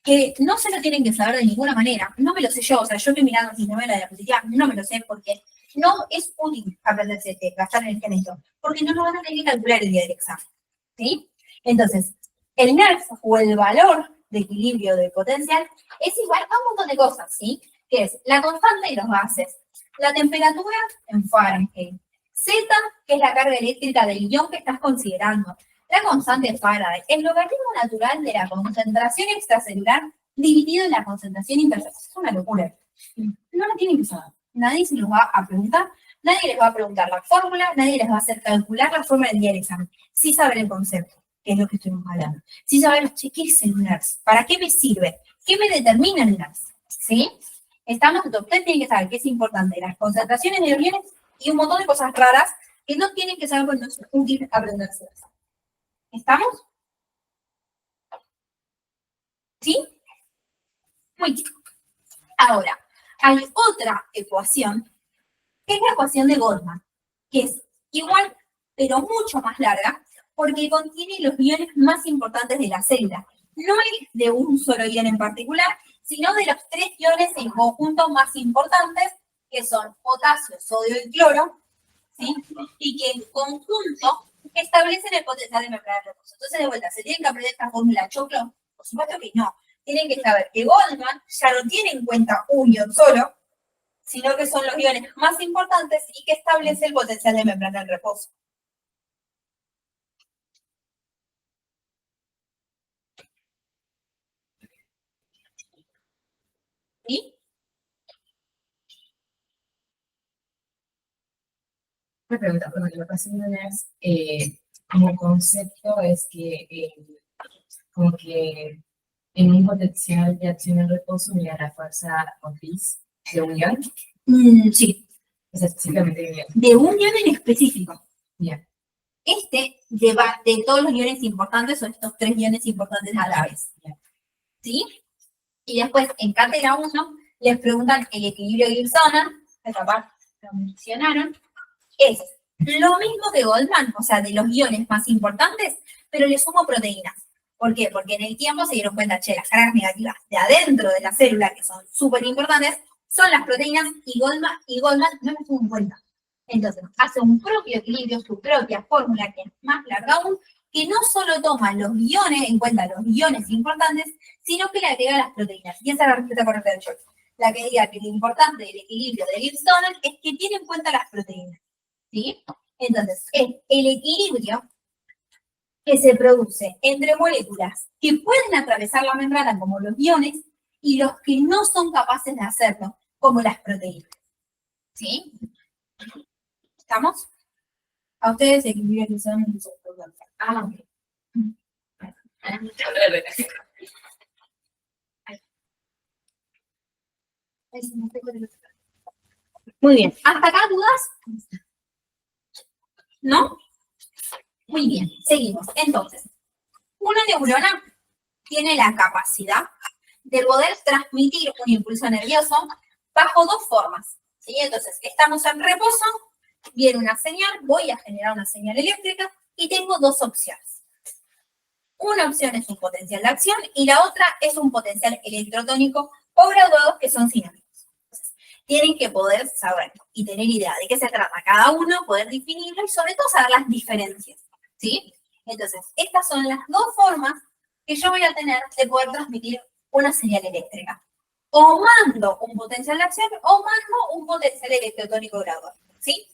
que no se lo tienen que saber de ninguna manera. No me lo sé yo, o sea, yo estoy mirando mi novela de diapositiva, no me lo sé porque no es útil aprenderse gastar energía en esto, porque no lo van a tener que calcular el día del examen. ¿Sí? Entonces, el Nernst o el valor de equilibrio de potencial es igual a un montón de cosas, ¿sí? Que es la constante de los gases, la temperatura en Fahrenheit, Z, que es la carga eléctrica del ion que estás considerando, La constante de Faraday, el logaritmo natural de la concentración extracelular dividido en la concentración intracelular. Es una locura. No lo tienen que saber. Nadie se los va a preguntar, nadie les va a preguntar la fórmula, nadie les va a hacer calcular la fórmula del día del examen. Sí saber el concepto, que es lo que estuvimos hablando. Sí saber, che, ¿qué es el NERS? ¿Para qué me sirve? ¿Qué me determina el NERS? ¿Sí? Estamos, usted tiene que saber que es importante las concentraciones de los iones y un montón de cosas raras que no tienen que saber porque no es útil aprendérselas. ¿Estamos? ¿Sí? Muy bien. Ahora, hay otra ecuación, que es la ecuación de Goldman, que es igual, pero mucho más larga, porque contiene los iones más importantes de la célula. No es de un solo ion en particular, sino de los 3 iones en conjunto más importantes, que son potasio, sodio y cloro, ¿sí? Y que en conjunto establecen el potencial de membrana de reposo. Entonces, de vuelta, ¿se tienen que aprender esta fórmula choclo? Por supuesto que no. Tienen que saber que Goldman ya no tiene en cuenta un ion solo, sino que son los iones más importantes y que establece el potencial de membrana de reposo. ¿Sí? Una pregunta, bueno, lo que pasa en es, como concepto es que como que en un potencial de acción en reposo mira la fuerza motriz de un ion, Sí, es específicamente de un ion. de un ion en específico. Bien. De todos los iones importantes son estos 3 iones importantes a la vez. ¿Sí? Y después, en cátedra 1, les preguntan el equilibrio de Gibson, esa parte lo mencionaron, es lo mismo que Goldman, o sea, de los iones más importantes, pero le sumo proteínas. ¿Por qué? Porque en el tiempo se dieron cuenta, che, las cargas negativas de adentro de la célula, que son súper importantes, son las proteínas, y Goldman no me tuvo en cuenta. Entonces, hace un propio equilibrio, su propia fórmula, que es más larga aún, que no solo toma los iones, en cuenta los iones importantes, sino que le agrega las proteínas. Y esa es la respuesta correcta del George. La que diga que lo importante del equilibrio de Gibbs-Donald es que tiene en cuenta las proteínas. ¿Sí? Entonces, es el equilibrio que se produce entre moléculas que pueden atravesar la membrana como los iones y los que no son capaces de hacerlo, como las proteínas. ¿Sí? ¿Estamos? A ustedes el equilibrio que son importantes. Ah, ok. Muy bien. ¿Hasta acá dudas? ¿No? Muy bien, seguimos. Entonces, una neurona tiene la capacidad de poder transmitir un impulso nervioso bajo 2 formas. ¿Sí? Entonces, estamos en reposo, viene una señal, voy a generar una señal eléctrica y tengo 2 opciones. Una opción es un potencial de acción y la otra es un potencial electrotónico o graduados que son sinónimos. Entonces, tienen que poder saber y tener idea de qué se trata cada uno, poder definirlo y sobre todo saber las diferencias. ¿Sí? Entonces, estas son las 2 formas que yo voy a tener de poder transmitir una señal eléctrica. O mando un potencial de acción o mando un potencial electrotónico graduado. ¿Sí?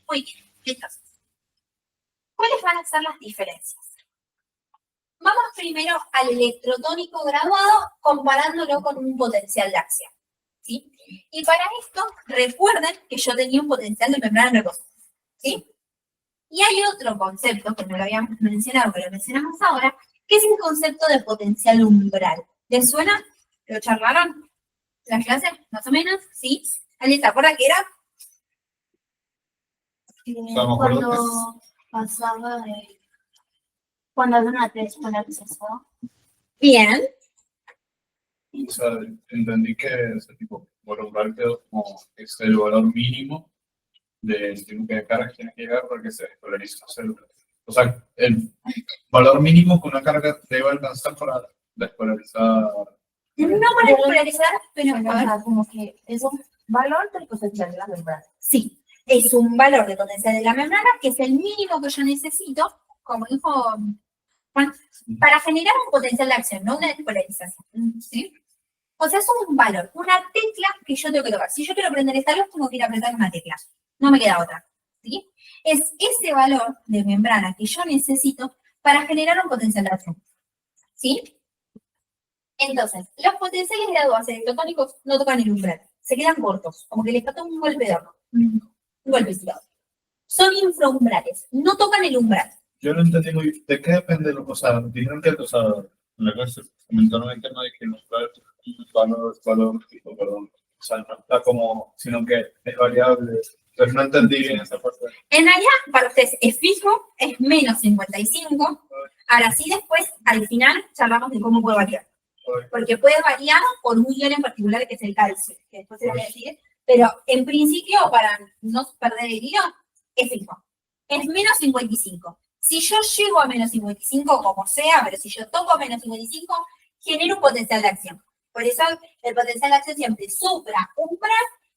Muy bien. Entonces, ¿cuáles van a ser las diferencias? Vamos primero al electrotónico graduado comparándolo con un potencial de acción. ¿Sí? Y para esto, recuerden que yo tenía un potencial de membrana en reposo. ¿Sí? Y hay otro concepto, que no lo habíamos mencionado, pero lo mencionamos ahora, que es el concepto de potencial umbral. ¿Les suena? ¿Lo charlaron? ¿La clase? ¿Más o menos? ¿Sí? ¿Alguien se acuerda qué era? Cuando pasaba de... Cuando había una T con la que se usaba. Bien. O sea, entendí que ese tipo de umbral quedó como es el valor mínimo del tiempo de carga que tiene que llegar para que se despolarice la célula. O sea, el valor mínimo que una carga debe alcanzar para despolarizar. No para despolarizar, pero a ver, Como que es un valor del potencial de la membrana. sí, es un valor de potencial de la membrana que es el mínimo que yo necesito, como dijo Juan, para generar un potencial de acción, no una despolarización. ¿Sí? O sea, es un valor, una tecla que yo tengo que tocar. Si yo quiero prender esta luz, tengo que ir a apretar una tecla. No me queda otra. ¿Sí? Es ese valor de membrana que yo necesito para generar un potencial de acción. ¿Sí? Entonces, los potenciales graduados electrotónicos no tocan el umbral, se quedan cortos, como que les falta un golpe de agua, un golpecito. Son infraumbrales, no tocan el umbral. Yo no entendí muy bien. ¿De qué depende lo que, o sea, dijeron que, o sea, la cosa comentaron el tema de que los valor, tipo, perdón, o sea, no está como, sino que es variable. Pero no entendí bien esa parte. En realidad, para ustedes es fijo, es menos 55. Ahora sí, después, al final, charlamos de cómo puede variar. Porque puede variar por un ion en particular que es el calcio, que después se lo voy a decir. Pero en principio, para no perder el hilo, es fijo. Es menos 55. Si yo llego a menos 55, como sea, pero si yo toco menos 55, genero un potencial de acción. Por eso el potencial de acción siempre supra umbral.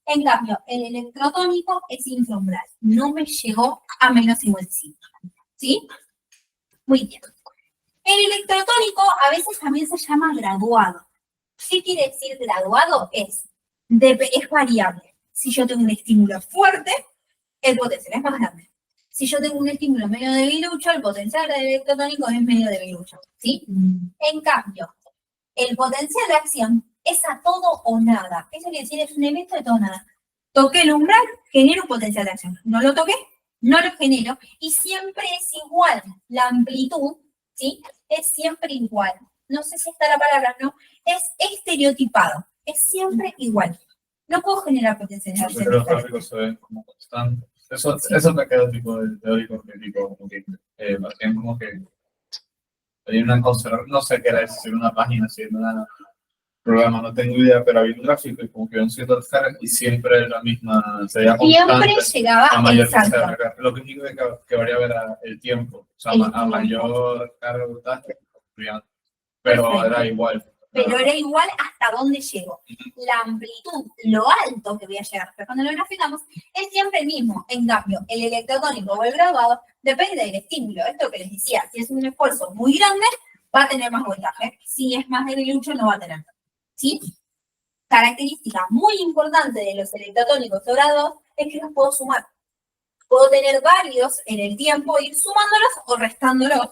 En cambio, el electrotónico es infraumbral. No me llegó a menos 55. ¿Sí? Muy bien. El electrotónico a veces también se llama graduado. ¿Qué quiere decir graduado? Es variable. Si yo tengo un estímulo fuerte, el potencial es más grande. Si yo tengo un estímulo medio debilucho, el potencial del electrotónico es medio debilucho. ¿Sí? En cambio, el potencial de acción es a todo o nada. Eso quiere decir, es un evento de todo o nada. Toqué el umbral, genero un potencial de acción. No lo toqué, no lo genero. Y siempre es igual. La amplitud, ¿sí? Es siempre igual. No sé si está la palabra, ¿no? Es estereotipado. Es siempre igual. No puedo generar potencial de Yo acción. creo que los gráficos se ven como constantes. Eso me queda tipo del teórico, que tipo, como que, hacían como que hay una cosa, no sé qué era eso, si era una página, si era un programa, no tengo idea, pero había un gráfico y como que iban subiendo las cargas y siempre era la misma, se veía Siempre constante llegaba a mayor exacto. carga. Lo que único que variaba era el tiempo, o sea, El a tiempo. mayor carga voltaje, pero Perfecto. era igual. Pero era igual hasta dónde llego. La amplitud, lo alto que voy a llegar, pero cuando lo graficamos, es siempre el mismo. En cambio, el electrotónico o el graduado depende del estímulo. Esto que les decía, si es un esfuerzo muy grande, va a tener más voltaje. Si es más debilucho, no va a tener. ¿Sí? Característica muy importante de los electrotónicos o graduados es que los puedo sumar. Puedo tener varios en el tiempo, ir sumándolos o restándolos.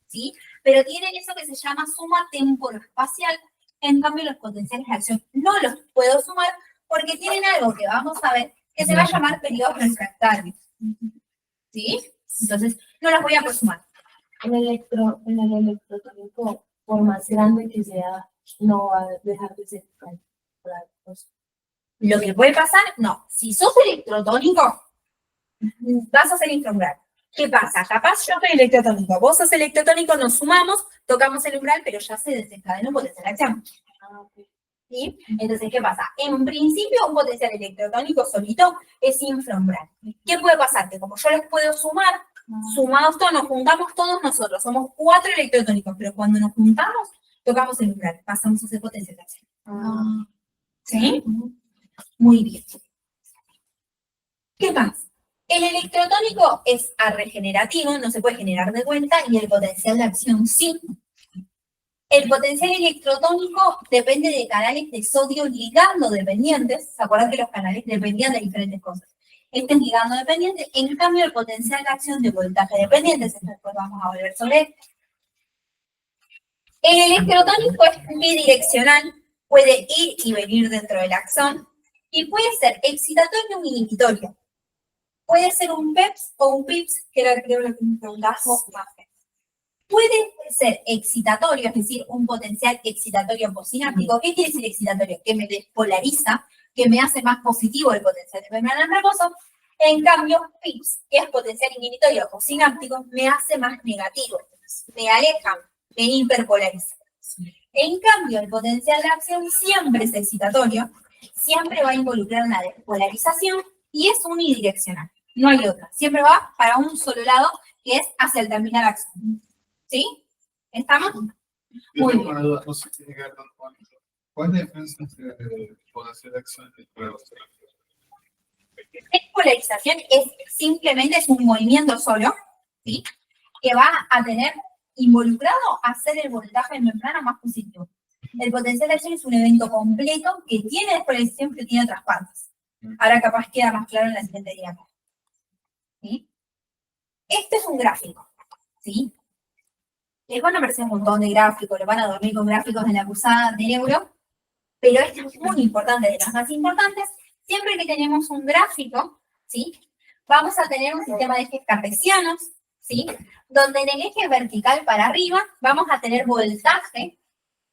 ¿Sí? Pero tienen eso que se llama suma temporoespacial. En cambio, los potenciales de acción no los puedo sumar porque tienen algo que vamos a ver que se va a llamar periodos refractarios. ¿Sí? Entonces, no los voy a poder sumar. En el electrotónico, por más grande que sea, no va a dejar de ser calculado. Lo que puede pasar, no. Si sos electrotónico, vas a ser infraumbral. ¿Qué pasa? Capaz yo soy electrotónico, vos sos electrotónico, nos sumamos, tocamos el umbral, pero ya se desencadena un potencial de acción. ¿Sí? Entonces, ¿qué pasa? En principio, un potencial electrotónico solito es infraumbral. ¿Qué puede pasar? Que como yo los puedo sumar, sumados todos, nos juntamos todos nosotros, somos 4 electrotónicos, pero cuando nos juntamos, tocamos el umbral, pasamos a ser potencial de acción. ¿Sí? Muy bien. ¿Qué más? El electrotónico es regenerativo, no se puede generar de vuelta, y el potencial de acción sí. El potencial electrotónico depende de canales de sodio ligando dependientes. ¿Se acuerdan que los canales dependían de diferentes cosas? Este es ligando dependiente. En cambio, el potencial de acción de voltaje dependientes, después vamos a volver sobre él. El electrotónico es bidireccional, puede ir y venir dentro del axón, y puede ser excitatorio o inhibitorio. Puede ser un PEPS o un PIPS, que era creo lo que me preguntabas vos, Mafe. Puede ser excitatorio, es decir, un potencial excitatorio posináptico. ¿Qué quiere decir excitatorio? Que me despolariza, que me hace más positivo el potencial de membrana nervoso. En cambio, PIPS, que es potencial inhibitorio posináptico, me hace más negativo. Me aleja, me hiperpolariza. En cambio, el potencial de acción siempre es excitatorio, siempre va a involucrar una despolarización y es unidireccional. No hay otra. Siempre va para un solo lado, que es hacia el terminal acción. ¿Sí? ¿Estamos? Yo Muy tengo bien. una duda, no sé si tiene que ver con esto. ¿Cuál es la diferencia entre potencial de acción y pruebas? Despolarización es simplemente un movimiento solo, ¿sí? Que va a tener involucrado a hacer el voltaje en membrana más positivo. El potencial de acción es un evento completo que tiene despolarización, pero tiene otras partes. Ahora capaz queda más claro en la siguiente diapositiva. ¿Sí? Este es un gráfico, ¿sí? Les van a aparecer un montón de gráficos, les van a dormir con gráficos de la cursada de neuro, pero este es muy importante, de los más importantes. Siempre que tenemos un gráfico, ¿sí? Vamos a tener un sistema de ejes cartesianos, ¿sí? Donde en el eje vertical para arriba vamos a tener voltaje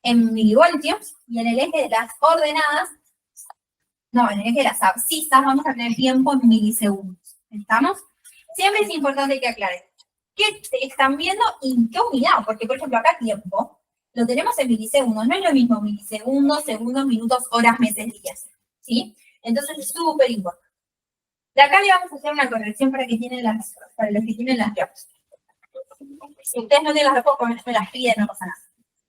en milivoltios y en el eje de las ordenadas, no, en el eje de las abscisas vamos a tener tiempo en milisegundos. ¿Estamos? Siempre es importante que aclaren qué están viendo y en qué unidad, porque por ejemplo acá tiempo lo tenemos en milisegundos, no es lo mismo milisegundos, segundos, minutos, horas, meses, días, ¿sí? Entonces es súper importante. De acá le vamos a hacer una corrección para los que tienen las grapas. Si ustedes no tienen las grapas, me las piden, no pasa nada.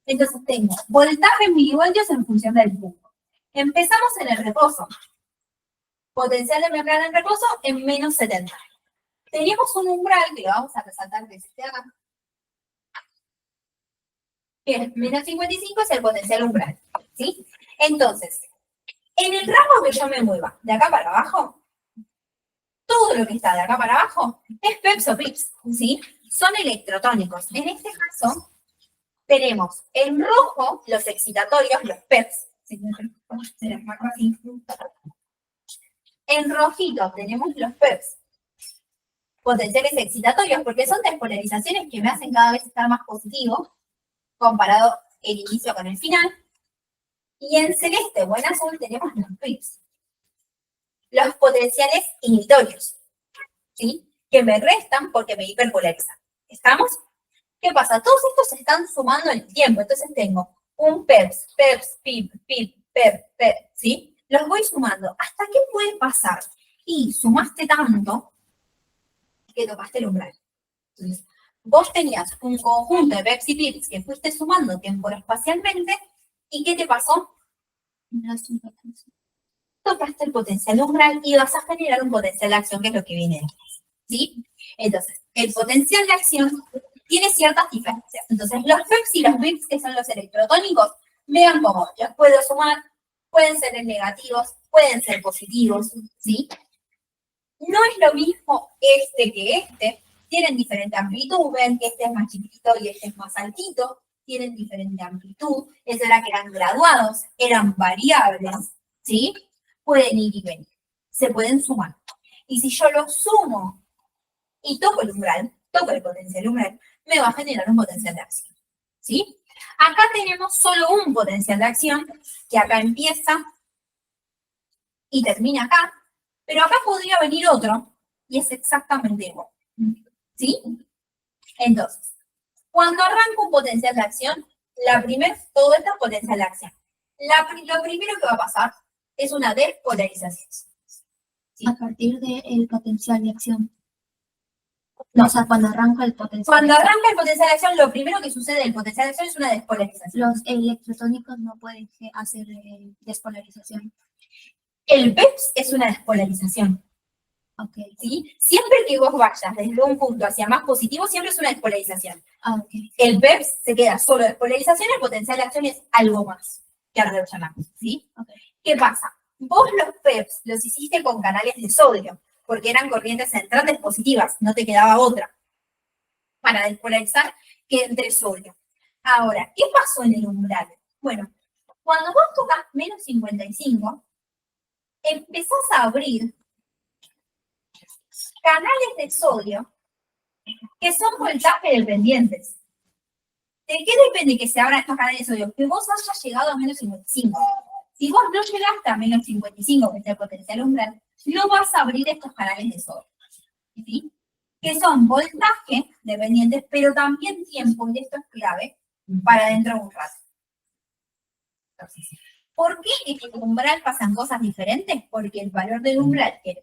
Entonces tengo voltaje en milivoltios en función del punto. Empezamos en el reposo. Potencial de membrana en reposo en menos 70. Tenemos un umbral que lo vamos a resaltar que se haga. Que es menos 55 es el potencial umbral. ¿Sí? Entonces, en el rango que yo me mueva de acá para abajo, todo lo que está de acá para abajo es PEPs o PIPs. ¿Sí? Son electrotónicos. En este caso, tenemos en rojo los excitatorios, los PEPs. Se los marco así. En rojito tenemos los PEPs, potenciales excitatorios, porque son despolarizaciones que me hacen cada vez estar más positivo, comparado el inicio con el final. Y en celeste o en azul tenemos los PIPs, los potenciales inhibitorios, ¿sí? Que me restan porque me hiperpolarizan. ¿Estamos? ¿Qué pasa? Todos estos se están sumando en el tiempo. Entonces tengo un PEPs, PIP, PEP, ¿sí? Los voy sumando. ¿Hasta qué puede pasar? Y sumaste tanto que tocaste el umbral. Entonces, vos tenías un conjunto de PEPs y PIPs que fuiste sumando temporespacialmente. ¿Y qué te pasó? Tocaste el potencial umbral y vas a generar un potencial de acción, que es lo que viene después. ¿Sí? Entonces, el potencial de acción tiene ciertas diferencias. Entonces, los PEPs y los PIPs, que son los electrotónicos, vean cómo los puedo sumar, pueden ser en negativos, pueden ser positivos, ¿sí? No es lo mismo este que este, tienen diferente amplitud, ven que este es más chiquitito y este es más altito, tienen diferente amplitud, eso era que eran graduados, eran variables, ¿sí? Pueden ir y venir, se pueden sumar. Y si yo los sumo y toco el umbral, toco el potencial umbral, me va a generar un potencial de acción, ¿sí? Acá tenemos solo un potencial de acción, que acá empieza y termina acá, pero acá podría venir otro, y es exactamente igual, ¿sí? Entonces, cuando arranco un potencial de acción, todo esto es potencial de acción. Lo primero que va a pasar es una despolarización. ¿Sí? A partir del potencial de acción. No. O sea, cuando arranca el potencial. Cuando arranca el potencial de acción, lo primero que sucede del potencial de acción es una despolarización. Los electrotónicos no pueden hacer despolarización. El PEPs es una despolarización. Ok. ¿Sí? Siempre que vos vayas desde un punto hacia más positivo, siempre es una despolarización. Ah, ok. El PEPs se queda solo despolarización, el potencial de acción es algo más que alrededor llamamos, ¿sí? Okay. ¿Qué pasa? Vos los PEPs los hiciste con canales de sodio, porque eran corrientes entrantes positivas, no te quedaba otra para despolarizar que entre sodio. Ahora, ¿qué pasó en el umbral? Bueno, cuando vos tocas menos 55, empezás a abrir canales de sodio que son voltaje dependientes. ¿De qué depende que se abran estos canales de sodio? Que vos hayas llegado a menos 55. Si vos no llegaste a menos 55, que es el potencial umbral, no vas a abrir estos canales de sodio. ¿Sí? Que son voltaje dependientes, pero también tiempo, y esto es clave, para dentro de un rato. ¿Por qué en el umbral pasan cosas diferentes? Porque el valor del umbral, que es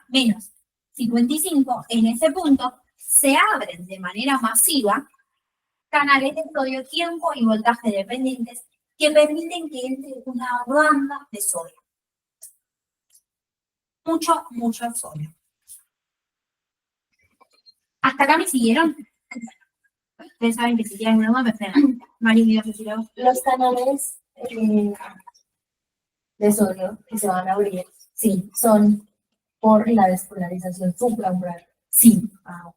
menos 55, en ese punto se abren de manera masiva canales de sodio, tiempo y voltaje dependientes que permiten que entre una banda de sodio. Mucho sodio. ¿Hasta acá me siguieron? Ustedes saben que si tienen una duda me frenan. Mari, ¿me decir algo? Los canales de sodio que se van a abrir, sí, son por la despolarización supraumbral. Sí. Ah, ok.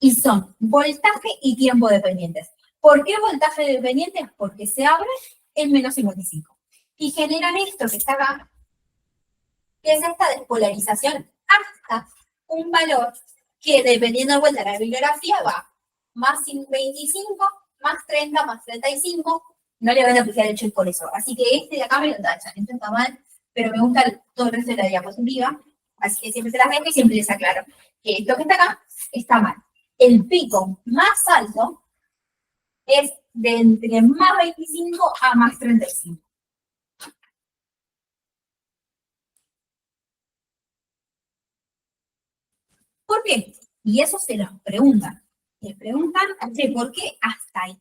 Y son voltaje y tiempo dependientes. ¿Por qué voltaje dependientes? Porque se abre en menos 55. Y generan esto que está acá, que es esta despolarización hasta un valor que, dependiendo de vuelta de la bibliografía, va más 25, más 30, más 35. No le van a aplicar el check por eso. Así que este de acá me lo tachan. Esto está mal, pero me gusta todo el resto de la diapositiva. Así que siempre se las dejo y siempre les aclaro que esto que está acá está mal. El pico más alto es de entre más 25 a más 35. ¿Por qué? Y eso se los preguntan. Les preguntan, che, ¿por qué hasta ahí?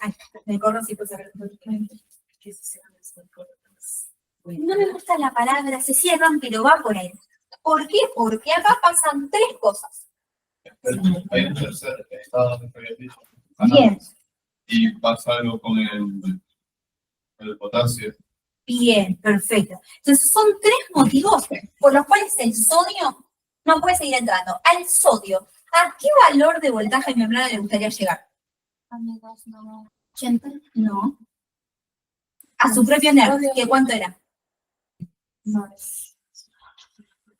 Ay, me corro si puedo saber. No me gusta la palabra, se cierran, pero va por ahí. ¿Por qué? Porque acá pasan tres cosas. Hay un tercer estado que habías dicho. Bien, Y pasa algo con el potasio. bien, perfecto. Entonces son tres motivos por los cuales el sodio no puede seguir entrando. Al sodio, ¿a qué valor de voltaje en membrana le gustaría llegar? Amigos, no. 80. No. A su propio NER, ¿que cuánto era? No.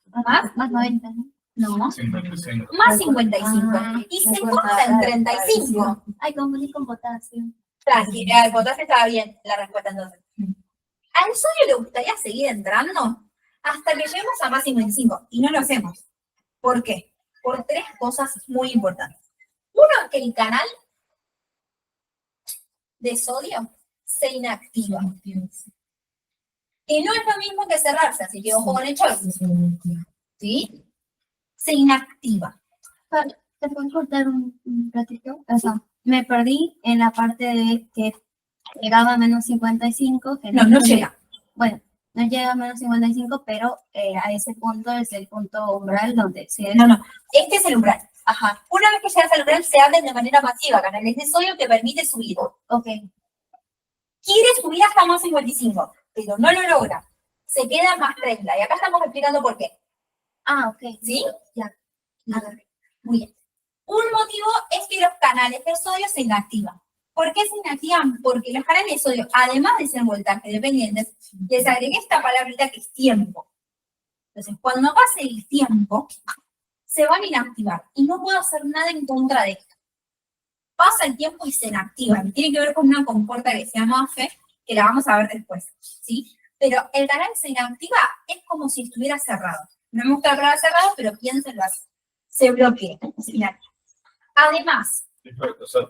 ¿Más? Más 90, ¿no? No. 55. Más 55. Y se corta en 35. Ay, confundí con potasio. Tranquila, el potasio estaba bien la respuesta entonces. Al sodio le gustaría seguir entrando hasta que lleguemos a más 55. Y no lo hacemos. ¿Por qué? Por tres cosas muy importantes. Uno, que el canal de sodio se inactiva. Y no es lo mismo que cerrarse, así que ojo con el choice. ¿Sí? Se inactiva. ¿Te puedo cortar un ratito? O sea, me perdí en la parte de que llegaba a menos 55. Que No llega. Bueno, no llega a menos 55, pero a ese punto es el punto umbral donde se... No. Este es el umbral. Ajá. Una vez que llegas al umbral, se abren de manera masiva canales de sodio que permite subir. Ok. Quiere subir hasta más 55, pero no lo logra. Se queda más 30. Y acá estamos explicando por qué. Ah, ok. ¿Sí? Ya. A ver. Muy bien. Un motivo es que los canales de sodio se inactivan. ¿Por qué se inactivan? Porque los canales de sodio, además de ser voltaje dependientes, les agregué esta palabrita que es tiempo. Entonces, cuando pase el tiempo, se van a inactivar. Y no puedo hacer nada en contra de esto. Pasa el tiempo y se inactivan. Tiene que ver con una compuerta que se llama AFE, que la vamos a ver después. ¿Sí? Pero el canal se inactiva, es como si estuviera cerrado. No me gusta la palabra cerrado, pero piénsenlo así. Se bloquea. Se inactiva. Además, O sea,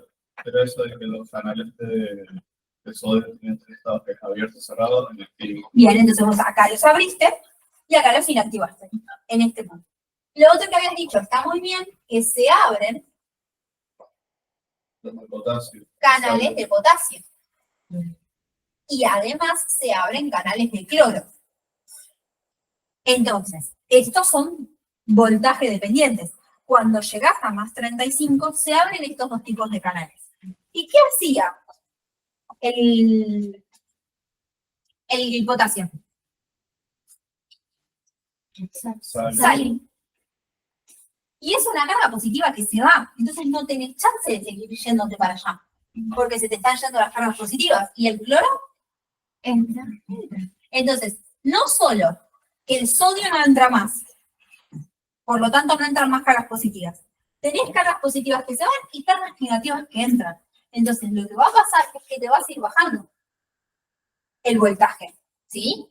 pero eso de que los canales de sodio tienen tres estados, que es abierto, cerrado, inactivo. bien, entonces vos acá los abriste y acá los inactivaste, en este punto. Lo otro que habías dicho, está muy bien, que se abren Los de potasio. canales de potasio. Y además se abren canales de cloro. Entonces, estos son voltaje dependientes. Cuando llegas a más 35, se abren estos dos tipos de canales. ¿Y qué hacía el potasio? Sal. Sale. Y es una carga positiva que se va. Entonces no tenés chance de seguir yéndote para allá. Porque se te están yendo las cargas positivas. Y el cloro entra. Entonces, no solo que el sodio no entra más, por lo tanto no entran más cargas positivas. Tenés cargas positivas que se van y cargas negativas que entran. Entonces, lo que va a pasar es que te vas a ir bajando el voltaje, ¿sí?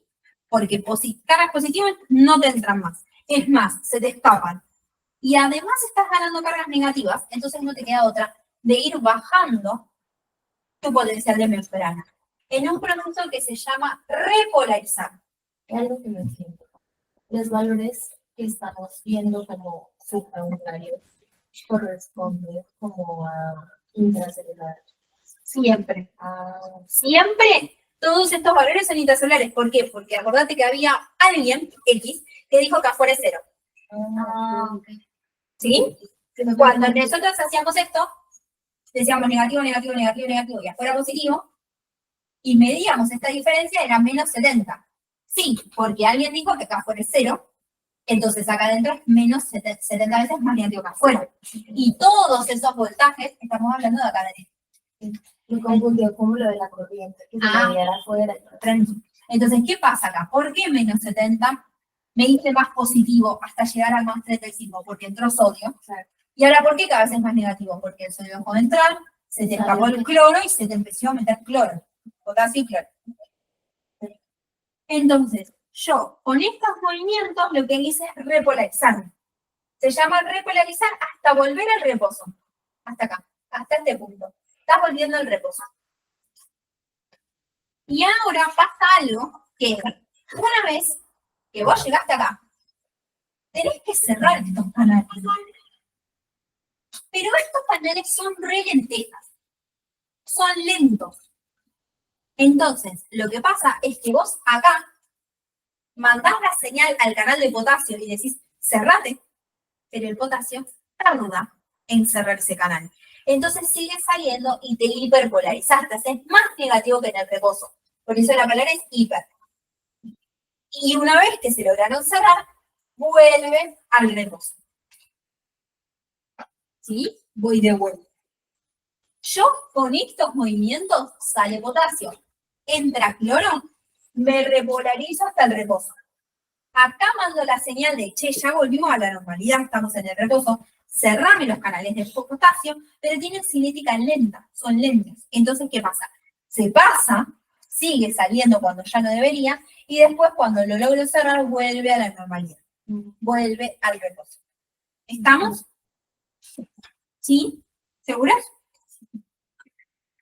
Porque cargas positivas no te entran más. Es más, se te escapan. Y además estás ganando cargas negativas, entonces no te queda otra de ir bajando tu potencial de membrana. En un proceso que se llama repolarizar. Hay algo que no entiendo. Los valores que estamos viendo como supraunitarios corresponden como a intracelular. Siempre. Ah, Siempre todos estos valores son intracelulares. ¿Por qué? Porque acordate que había alguien, X, que dijo que afuera es cero. Ok. ¿Sí? Cuando nosotros hacíamos esto, decíamos negativo, negativo, negativo, negativo, y afuera positivo, y medíamos esta diferencia, era menos 70. Sí, porque alguien dijo que acá afuera es cero, Entonces acá adentro es menos 70 veces más negativo que afuera. Y todos esos voltajes, estamos hablando de acá adentro. Me confundió como lo de la corriente, que se Ah. veía afuera. Tranqui. Entonces, ¿qué pasa acá? ¿Por qué menos 70 me dice más positivo hasta llegar a más 35? Porque entró sodio. Claro. Y ahora, ¿por qué cada vez es más negativo? Porque el sodio dejó de entrar, se te escapó el cloro y se te empezó a meter cloro. Potasio y cloro. Entonces, yo con estos movimientos lo que hice es repolarizar. Se llama repolarizar hasta volver al reposo. Hasta acá, hasta este punto. Estás volviendo al reposo. Y ahora pasa algo que una vez que vos llegaste acá, tenés que cerrar estos canales. Pero estos canales son re lentejas. Son lentos. Entonces, lo que pasa es que vos acá mandás la señal al canal de potasio y decís, cerrate, pero el potasio tarda en cerrar ese canal. Entonces sigue saliendo y te hiperpolarizaste, es más negativo que en el reposo. Por eso la palabra es hiper. Y una vez que se lograron cerrar, vuelven al reposo. ¿Sí? Voy de vuelta. Yo con estos movimientos sale potasio, entra cloro, me repolarizo hasta el reposo. Acá mando la señal de, che, ya volvimos a la normalidad, estamos en el reposo, cerrame los canales de potasio, pero tienen cinética lenta, son lentos. Entonces, ¿qué pasa? Se pasa, sigue saliendo cuando ya no debería, y después cuando lo logro cerrar, vuelve a la normalidad, vuelve al reposo. ¿Estamos? ¿Sí? ¿Seguras?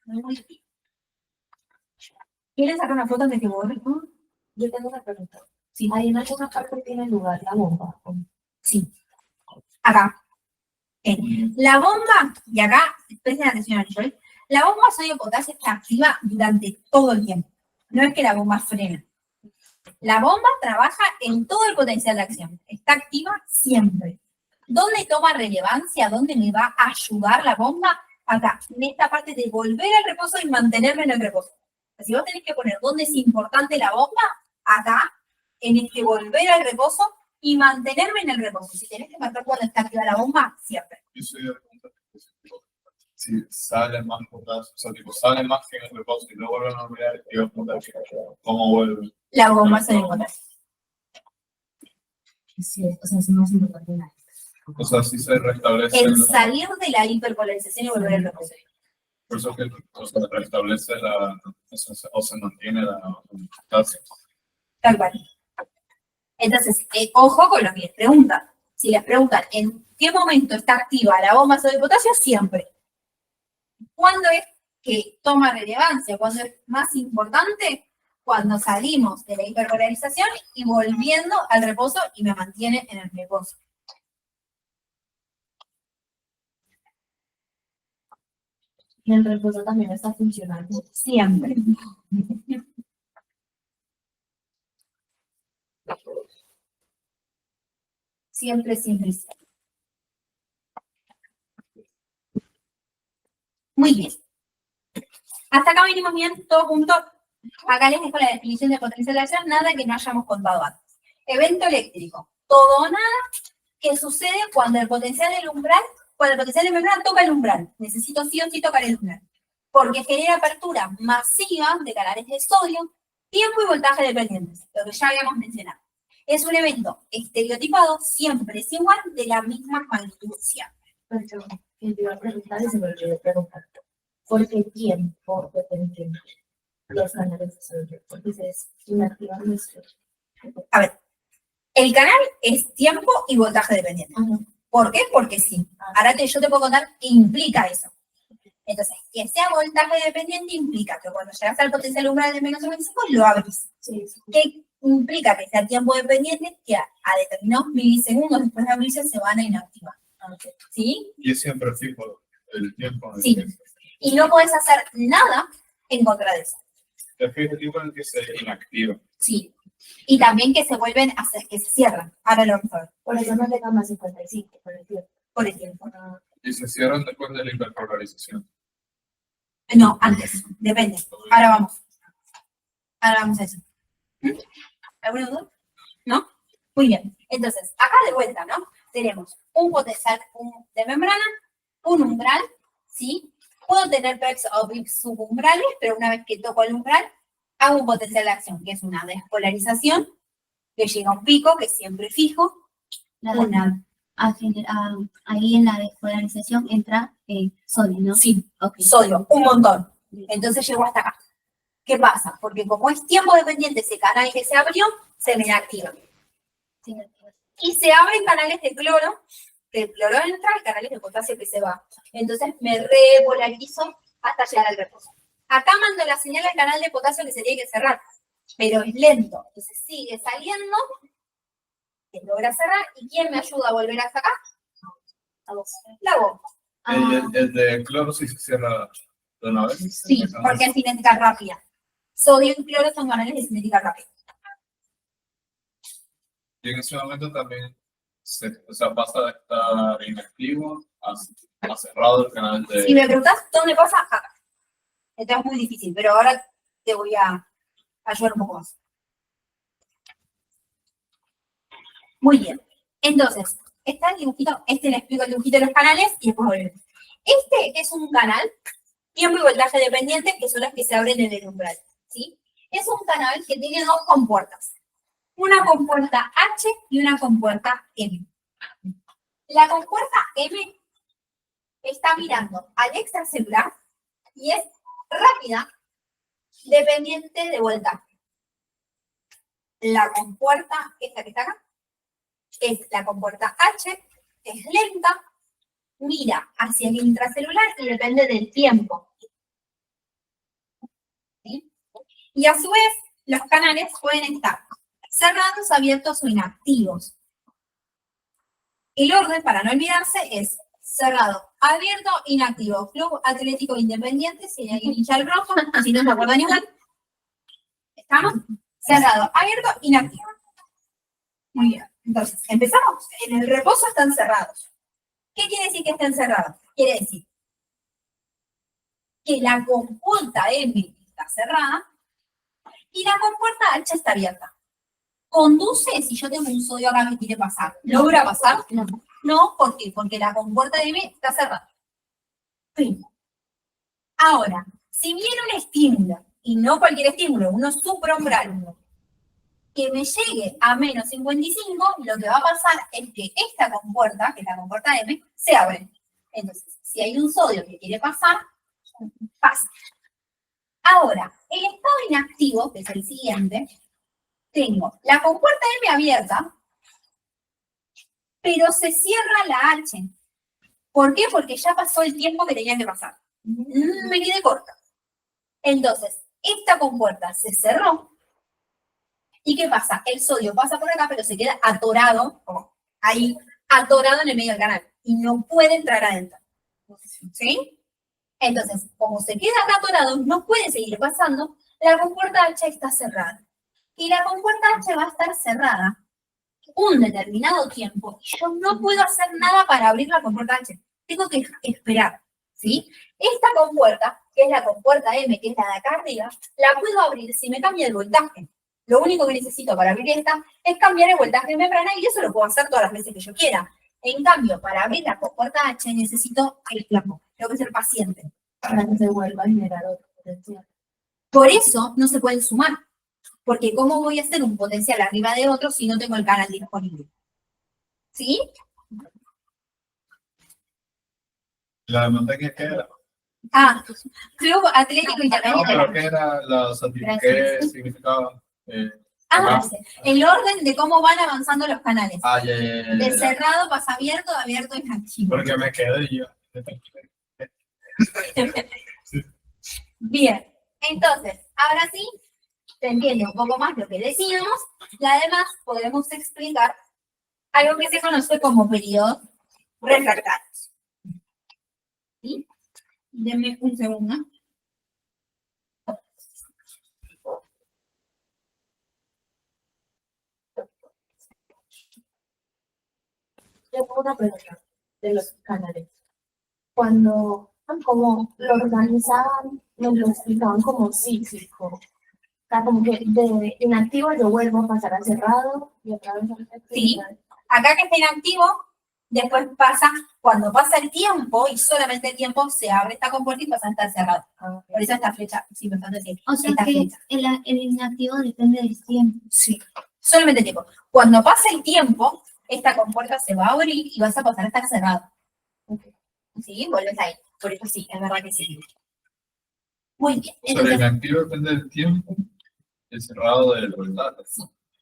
Muy bien. ¿Quieren sacar una foto antes que borre? Yo tengo una pregunta. Sí. ¿Hay en alguna parte tiene lugar la bomba? Sí. Acá. La bomba, y acá, presten atención a ello, la bomba sodio-potasio está activa durante todo el tiempo. No es que la bomba frena. La bomba trabaja en todo el potencial de acción. Está activa siempre. ¿Dónde toma relevancia? ¿Dónde me va a ayudar la bomba? Acá, en esta parte de volver al reposo y mantenerme en el reposo. Si vos tenés que poner dónde es importante la bomba, acá, en el que volver al reposo y mantenerme en el reposo. Si tenés que marcar cuando está activa la bomba, siempre. Yo soy de preguntar si sale más potasio, o sea, tipo, sale más que en el reposo y luego vuelve a la normalidad, y yo potasio, ¿cómo vuelve? La bomba sodio-potasio. Sí, o sea, eso no es importante nada. O sea, si se restablece, El salir de la hiperpolarización y volver al reposo. por eso que se restablece o se mantiene la potasio. Tal cual. Entonces, ojo con lo que les preguntan. Si les preguntan en qué momento está activa la bomba sodio-potasio, siempre. ¿Cuándo es que toma relevancia? ¿Cuándo es más importante? Cuando salimos de la hiperpolarización y volviendo al reposo y me mantiene en el reposo. Y el reposo también está funcionando. Siempre. Siempre, siempre, siempre. Muy bien. Hasta acá venimos bien, todo junto. Acá les dejo la definición de potencial de acción, nada que no hayamos contado antes. Evento eléctrico. Todo o nada que sucede cuando el potencial del umbral, cuando el potencial de membrana toca el umbral. Necesito sí o sí tocar el umbral. Porque genera apertura masiva de canales de sodio, tiempo y voltaje dependientes, lo que ya habíamos mencionado. Es un evento estereotipado, siempre es igual, de la misma magnitud siempre. Pero que te iba a preguntar y se me olvidó preguntar. ¿Por qué tiempo dependen los canales de sodio? Porque se inactivan nuestro. A ver, el canal es tiempo y voltaje dependiente. ¿Por qué? Porque sí. Ahora yo te puedo contar qué implica eso. Entonces, que sea voltaje dependiente implica que cuando llegas al potencial umbral de menos 95 lo abres. Sí. ¿Qué implica? Que sea tiempo dependiente, que a determinados milisegundos después de abrirse se van a inactivar. ¿Sí? Y es siempre fijo el tiempo. En el Sí. que Y no puedes hacer nada en contra de eso. es fijo el tiempo en el que se inactiva. Sí. Y también que se vuelven a hacer, que se cierran. Ahora lo vamos a ver. Por eso no le gama 55, por el tiempo. Por el tiempo. Y se cierran después de la hiperpolarización. No, antes. Depende. Ahora vamos. Ahora vamos a eso. ¿Alguna duda? ¿No? Muy bien. Entonces, acá de vuelta, ¿no? Tenemos un potencial de membrana, un umbral, ¿sí? Puedo tener peaks o peaks subumbrales, pero una vez que toco el umbral, hago un potencial de acción, que es una despolarización, que llega a un pico, que siempre fijo, una... Ahí en la despolarización entra sodio, ¿no? Sí, Ok. sodio, un montón. Entonces llego hasta acá. ¿Qué pasa? Porque como es tiempo dependiente ese canal que se abrió, se me activa. Sí. Y se abren canales de cloro, que el cloro entra y canales de potasio que se va. Entonces me repolarizo hasta llegar al reposo. Acá mando la señal al canal de potasio que se tiene que cerrar, pero es lento. Entonces sigue saliendo, se logra cerrar. ¿Y quién me ayuda a volver hasta acá? La bomba. El de cloro sí se cierra de una vez. Sí, porque es cinética rápida. Sodio y cloro son canales de cinética rápida. Y en ese momento también o sea, pasa de estar inactivo a cerrado el canal de... Si me preguntas dónde pasa, acá. Esto es muy difícil, pero ahora te voy a ayudar un poco más. Muy bien. Entonces, está el dibujito, le explico el dibujito de los canales y después volvemos. Este es un canal, tiempo y voltaje dependiente, que son las que se abren en el umbral, ¿sí? Es un canal que tiene dos compuertas. Una compuerta H y una compuerta M. La compuerta M está mirando al extracelular y es rápida, dependiente de voltaje. La compuerta, esta que está acá, es la compuerta H, es lenta, mira hacia el intracelular y depende del tiempo. ¿Sí? Y a su vez, los canales pueden estar cerrados, abiertos o inactivos. El orden, para no olvidarse, es cerrado, abierto, inactivo. Club Atlético Independiente, si alguien hincha el rojo, si no se acuerdan igual. ¿Estamos? Cerrado, abierto, inactivo. Muy bien. Entonces, empezamos. En el reposo están cerrados. ¿Qué quiere decir que estén cerrados? Quiere decir que la compuerta M está cerrada y la compuerta H está abierta. Conduce si yo tengo un sodio acá que quiere pasar. ¿Logra pasar? No. No, ¿por qué? Porque la compuerta de M está cerrada. Fin. Ahora, si viene un estímulo, y no cualquier estímulo, uno supraumbral, que me llegue a menos 55, lo que va a pasar es que esta compuerta, que es la compuerta M, se abre. Entonces, si hay un sodio que quiere pasar, pasa. Ahora, el estado inactivo, que es el siguiente, tengo la compuerta M abierta, pero se cierra la H. ¿Por qué? Porque ya pasó el tiempo que tenía que pasar. Me quedé corta. Entonces, esta compuerta se cerró. ¿Y qué pasa? El sodio pasa por acá, pero se queda atorado, ahí, atorado en el medio del canal. Y no puede entrar adentro. ¿Sí? Entonces, como se queda acá atorado, no puede seguir pasando, la compuerta H está cerrada. Y la compuerta H va a estar cerrada un determinado tiempo. Yo no puedo hacer nada para abrir la compuerta H. Tengo que esperar, ¿sí? Esta compuerta, que es la compuerta M, que es la de acá arriba, la puedo abrir si me cambia el voltaje. Lo único que necesito para abrir esta es cambiar el voltaje de membrana y eso lo puedo hacer todas las veces que yo quiera. En cambio, para abrir la compuerta H necesito el tiempo. Tengo que ser paciente. Para que se vuelva a generar otro potencial. Por eso no se pueden sumar. Porque ¿cómo voy a hacer un potencial arriba de otro si no tengo el canal disponible? ¿Sí? ¿La de Montaña qué era? Ah, Club Atlético No, Independiente. pero ¿qué era qué significaba? Ah, acá? el orden de cómo van avanzando los canales. Ah, ya. De cerrado pasa abierto, de abierto inactivo. Porque me quedé yo. Bien, entonces, ahora sí, se entiende un poco más lo que decíamos y además podemos explicar algo que se conoce como periodos refractarios. ¿Sí? Denme un segundo. Yo tengo una pregunta de los canales. Cuando como lo organizaban, nos lo explicaban como cíclico. sea, como que de inactivo yo vuelvo a pasar a cerrado y otra vez al activo. Sí. Acá que está inactivo, después pasa, cuando pasa el tiempo y solamente el tiempo, se abre esta compuerta y pasa a estar cerrado. Ah, Por eso esta flecha, sí, me falta decir. O sea esta que flecha. el inactivo depende del tiempo. Sí. Solamente el tiempo. Cuando pasa el tiempo, esta compuerta se va a abrir y vas a pasar a estar cerrado. ¿Sí? Vuelves ahí. Por eso sí, es verdad que sí. Muy bien. O sea, el Entonces, inactivo depende del tiempo, el cerrado del voltaje.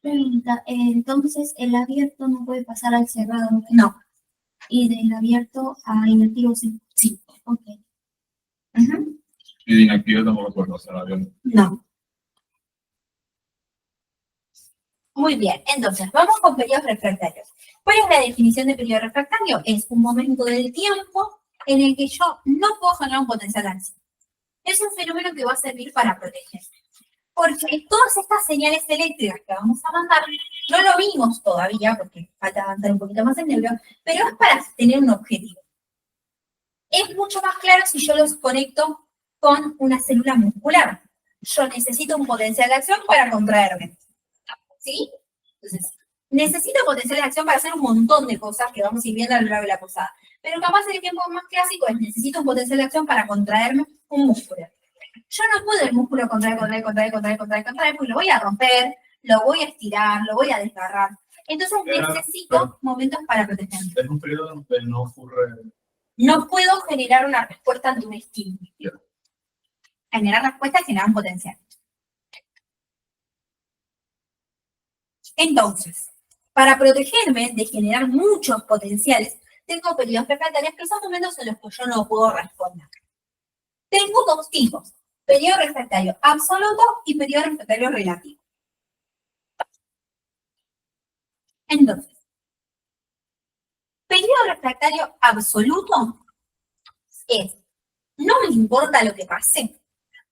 Pregunta, entonces el abierto no puede pasar al cerrado, ¿no? no. Y del abierto a inactivo sí. Sí. Ok. Ujú. Y de inactivo tampoco puede pasar abierto. No. Muy bien, entonces vamos con periodos refractarios. ¿Cuál es la definición de periodo refractario? Es un momento del tiempo en el que yo no puedo generar un potencial de acción. Es un fenómeno que va a servir para proteger. Porque todas estas señales eléctricas que vamos a mandar, no lo vimos todavía, porque falta avanzar un poquito más en neuro, pero es para tener un objetivo. Es mucho más claro si yo los conecto con una célula muscular. Yo necesito un potencial de acción para contraerme. ¿Sí? Entonces, necesito potencial de acción para hacer un montón de cosas que vamos a ir viendo a lo largo de la posada. Pero capaz el ejemplo más clásico es necesito un potencial de acción para contraerme un músculo. Yo no puedo el músculo contraer, porque lo voy a romper, lo voy a estirar, lo voy a desgarrar. Entonces necesito momentos para protegerme. Es un periodo donde no ocurre. No puedo generar una respuesta ante un estímulo. Ya. Generar respuesta es generar un potencial. Entonces, para protegerme de generar muchos potenciales, tengo periodos refractarios que son momentos en los que yo no puedo responder. Tengo dos tipos, periodo refractario absoluto y periodo refractario relativo. Entonces, periodo refractario absoluto es, no me importa lo que pase,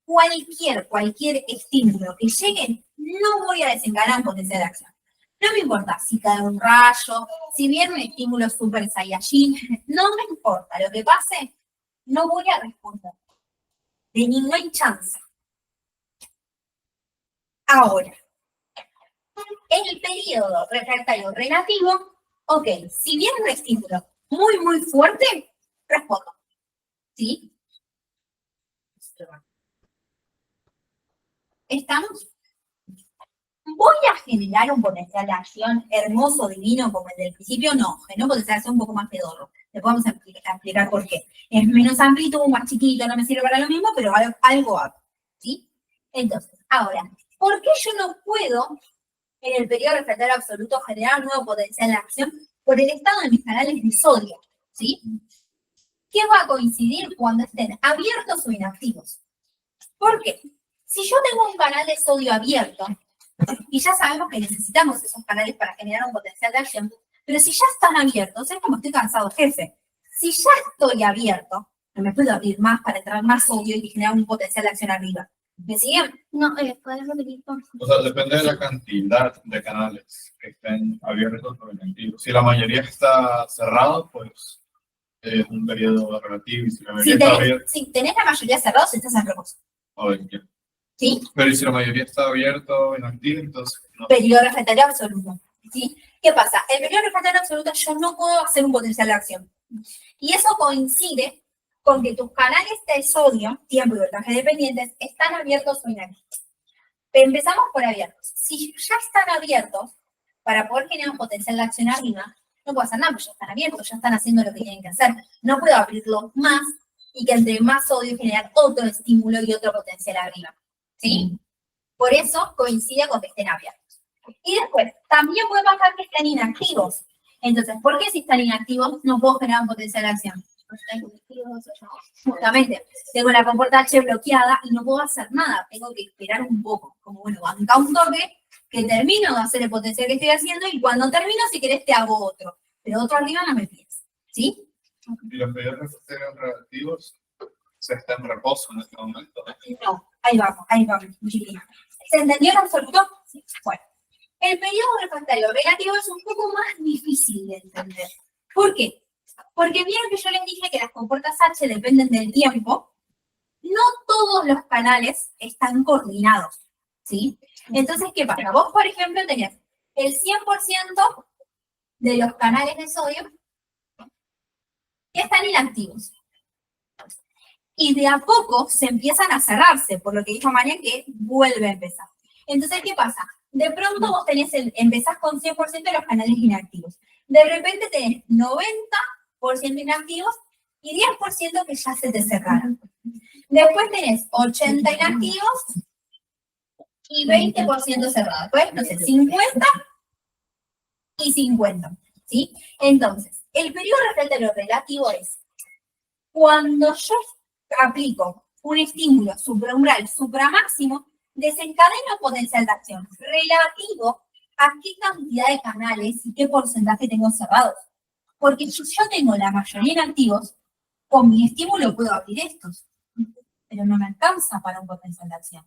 cualquier estímulo que llegue, no voy a desencadenar un potencial de acción. No me importa si cae un rayo, si viene un estímulo super saiyajin, no me importa lo que pase, no voy a responder. No hay chance. Ahora, en el periodo refractario relativo, ok, si viene un estímulo muy fuerte, respondo. ¿Sí? ¿Estamos? ¿Voy a generar un potencial de acción hermoso, divino, como el del principio? No, genero un potencial de acción un poco más pedorro. Después vamos a explicar por qué. Es menos amplitud, más chiquito, no me sirve para lo mismo, pero algo hago. ¿Sí? Entonces, ahora, ¿por qué yo no puedo, en el periodo refractario absoluto, generar un nuevo potencial de acción? Por el estado de mis canales de sodio. ¿Sí? ¿Qué va a coincidir cuando estén abiertos o inactivos? ¿Por qué? Si yo tengo un canal de sodio abierto, y ya sabemos que necesitamos esos canales para generar un potencial de acción, pero si ya están abiertos, es como estoy cansado, jefe. Si ya estoy abierto, no me puedo abrir más para entrar más sodio y generar un potencial de acción arriba. ¿Me siguen? No, puedes repetir por favor. O sea, depende de la cantidad de canales que estén abiertos o inactivos. Si la mayoría está cerrado, pues es un periodo relativo. Y si la mayoría está abierta, Si tenés la mayoría cerrados, estás en reposo. ¿Sí? Pero y si la mayoría está abierto, inactivo, entonces no. Periodo refractario absoluto. ¿Sí? ¿Qué pasa? El periodo refractario absoluto yo no puedo hacer un potencial de acción. Y eso coincide con que tus canales de sodio, tiempo y voltaje dependientes, están abiertos o inactivos. Empezamos por abiertos. Si ya están abiertos, para poder generar un potencial de acción arriba, no puedo hacer nada, porque ya están abiertos, ya están haciendo lo que tienen que hacer. No puedo abrirlos más y que entre más sodio generar otro estímulo y otro potencial arriba. ¿Sí? Por eso coincide con que estén abiertos. Y después, también puede pasar que estén inactivos. Entonces, ¿por qué si están inactivos no puedo generar un potencial de acción? Justamente, tengo la compuerta H bloqueada y no puedo hacer nada. Tengo que esperar un poco. Como, bueno, banca un toque, que termino de hacer el potencial que estoy haciendo y cuando termino, si querés, te hago otro. Pero otro arriba no me pides. ¿Sí? Y los periodos refractarios relativos se están en reposo en este momento. No, ahí vamos, muchísimo. ¿Se entendió en absoluto? Sí. Bueno, el periodo refractario relativo es un poco más difícil de entender. ¿Por qué? Porque vieron que yo les dije que las compuertas H dependen del tiempo. No todos los canales están coordinados. ¿Sí? Entonces, ¿qué pasa? Vos, por ejemplo, tenés el 100% de los canales de sodio que están inactivos. Y de a poco se empiezan a cerrarse, por lo que dijo María, que vuelve a empezar. Entonces, ¿qué pasa? De pronto vos empezás con 100% de los canales inactivos. De repente tenés 90% inactivos y 10% que ya se te cerraron. Después tenés 80 inactivos y 20% cerrados. Pues, no sé, 50 y 50. ¿Sí? Entonces, el periodo refractario relativo es cuando yo aplico un estímulo supraumbral supramáximo, desencadeno potencial de acción relativo a qué cantidad de canales y qué porcentaje tengo cerrados. Porque si yo tengo la mayoría inactivos, con mi estímulo puedo abrir estos, pero no me alcanza para un potencial de acción.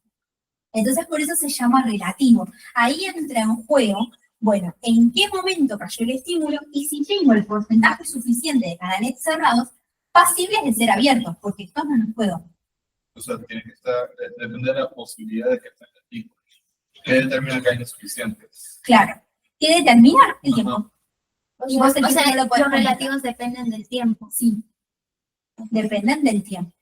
Entonces, por eso se llama relativo. Ahí entra en juego, bueno, en qué momento cayó el estímulo y si tengo el porcentaje suficiente de canales cerrados pasibles de ser abiertos, porque estos no los puedo. O sea, tiene que estar, depende de la posibilidad de que estén aquí. ¿Qué determina que hay suficientes? Claro. ¿Qué determina el tiempo? Y vos el O tiempo sea, no lo podés los controlar. relativos dependen del tiempo. Sí. Dependen del tiempo.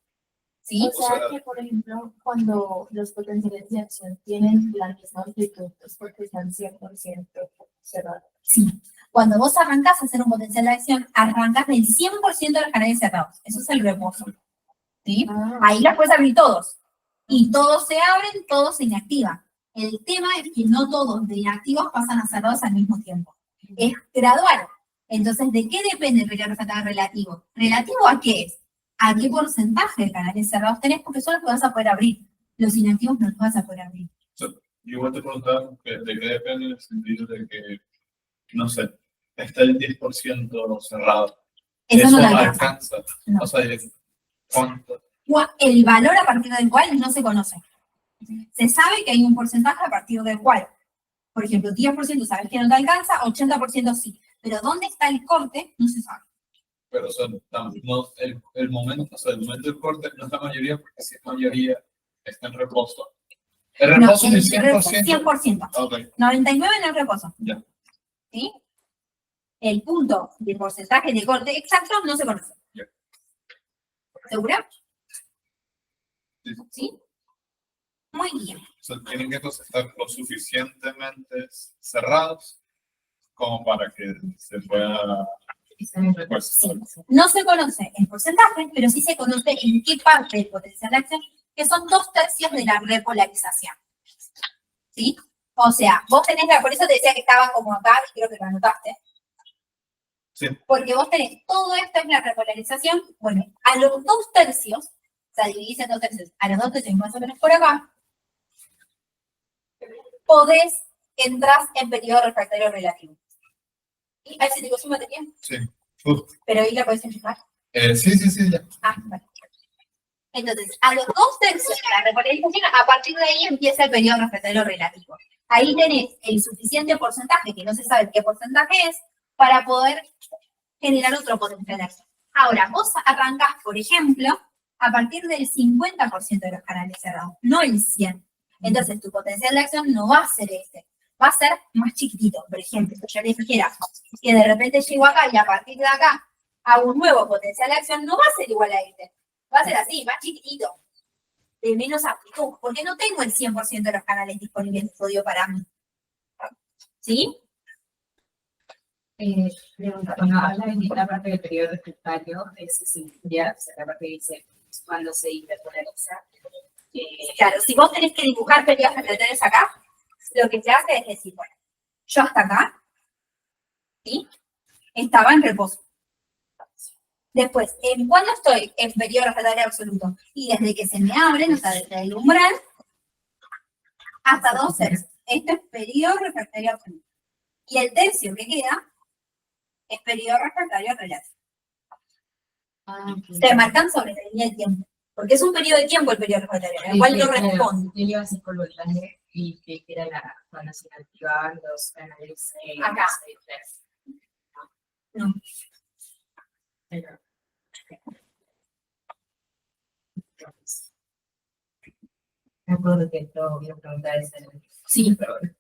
¿Sí? O sea que, por ejemplo, cuando los potenciales de acción tienen la misma amplitud, es porque están 100% cerrados. Sí. Cuando vos arrancás a hacer un potencial de acción, arrancás del 100% de los canales cerrados. Eso es el reposo. ¿Sí? Ahí los puedes abrir todos. Y todos se abren, todos se inactivan. El tema es que no todos de inactivos pasan a cerrados al mismo tiempo. Es gradual. Entonces, ¿de qué depende el periodo refractario relativo? ¿Relativo a qué es? ¿A qué porcentaje de canales cerrados tenés? Porque son los que vas a poder abrir. Los inactivos no los vas a poder abrir. Igual te preguntaba de qué depende en el sentido de que, no sé, está el 10% cerrado. Eso no lo alcanza. alcanza. No. O sea, ¿cuánto? El valor a partir del cual no se conoce. Se sabe que hay un porcentaje a partir del cual, por ejemplo, 10% sabes que no te alcanza, 80% sí. Pero ¿dónde está el corte? No se sabe. Pero o sea, no, el momento, o sea, el momento del corte no es la mayoría, porque si es mayoría, está en reposo. ¿El No, reposo el es el 100%? 100%. Ok, 99% en el reposo. ya. ¿Sí? El punto de porcentaje de corte exacto no se conoce. Ya. ¿Segura? Sí. ¿Sí? Muy bien. O sea, tienen que entonces estar lo suficientemente cerrados como para que se pueda... Pues, Sí. No se conoce el porcentaje, pero sí se conoce en qué parte del potencial de acción, que son 2/3 de la repolarización. ¿Sí? O sea, vos tenés por eso te decía que estaba como acá, y creo que lo anotaste. Sí. Porque vos tenés todo esto en la repolarización, bueno, a los 2/3, o sea, dividís en 2/3, a los 2/3 más o menos por acá, podés entrar en periodo refractario relativo. ¿Y ahí se te su materia? Sí. Pero ahí la podés enchufar. Sí, ya. Ah, vale. Entonces, a los 2/3 de la repolarización, a partir de ahí empieza el periodo refractario relativo. Ahí tenés el suficiente porcentaje, que no se sabe qué porcentaje es, para poder generar otro potencial de acción. Ahora, vos arrancás, por ejemplo, a partir del 50% de los canales cerrados, no el 100%. Entonces, tu potencial de acción no va a ser este, va a ser más chiquitito. Por ejemplo, si yo les dijera que de repente llego acá y a partir de acá hago un nuevo potencial de acción, no va a ser igual a este. Va a ser así, más chiquitito, de menos amplitud, porque no tengo el 100% de los canales disponibles de sodio para mí. ¿Sí? Pregunta, cuando habla de la parte del periodo refractario, ese significa, o sea, la parte que dice cuando se hiperpolariza. Claro, si vos tenés que dibujar periodos refractarios acá, lo que se hace es decir, bueno, yo hasta acá, ¿sí? Estaba en reposo. Después, ¿cuándo estoy en periodo refractario absoluto? Y desde que se me abren, o sea, desde el umbral, hasta 2/3. Este es periodo refractario absoluto. Y el tercio que queda es periodo refractario relativo. Se marcan sobre la línea de tiempo. Porque es un periodo de tiempo el periodo refractario, al cual no responde. Yo iba a hacer por lo grande y que era cuando se activaban los canales Acá. 6-3. No. Pero, Me acuerdo que esto iba a preguntar eso. Sí. Pero bueno.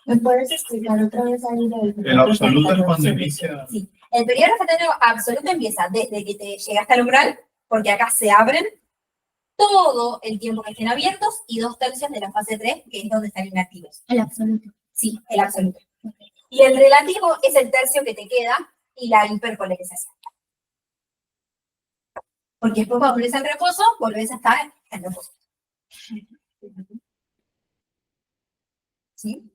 ¿Me puedes explicar otra vez ahí El absoluto es cuando inicia. Sí, el periodo refractario absoluto empieza desde que te llegaste al umbral, porque acá se abren todo el tiempo que estén abiertos y 2/3 de la fase 3, que es donde están inactivos. El absoluto. Sí, el absoluto. Y el relativo es el tercio que te queda y la hiperpolarización. Porque después cuando volvés al reposo, volvés a estar en reposo. ¿Sí?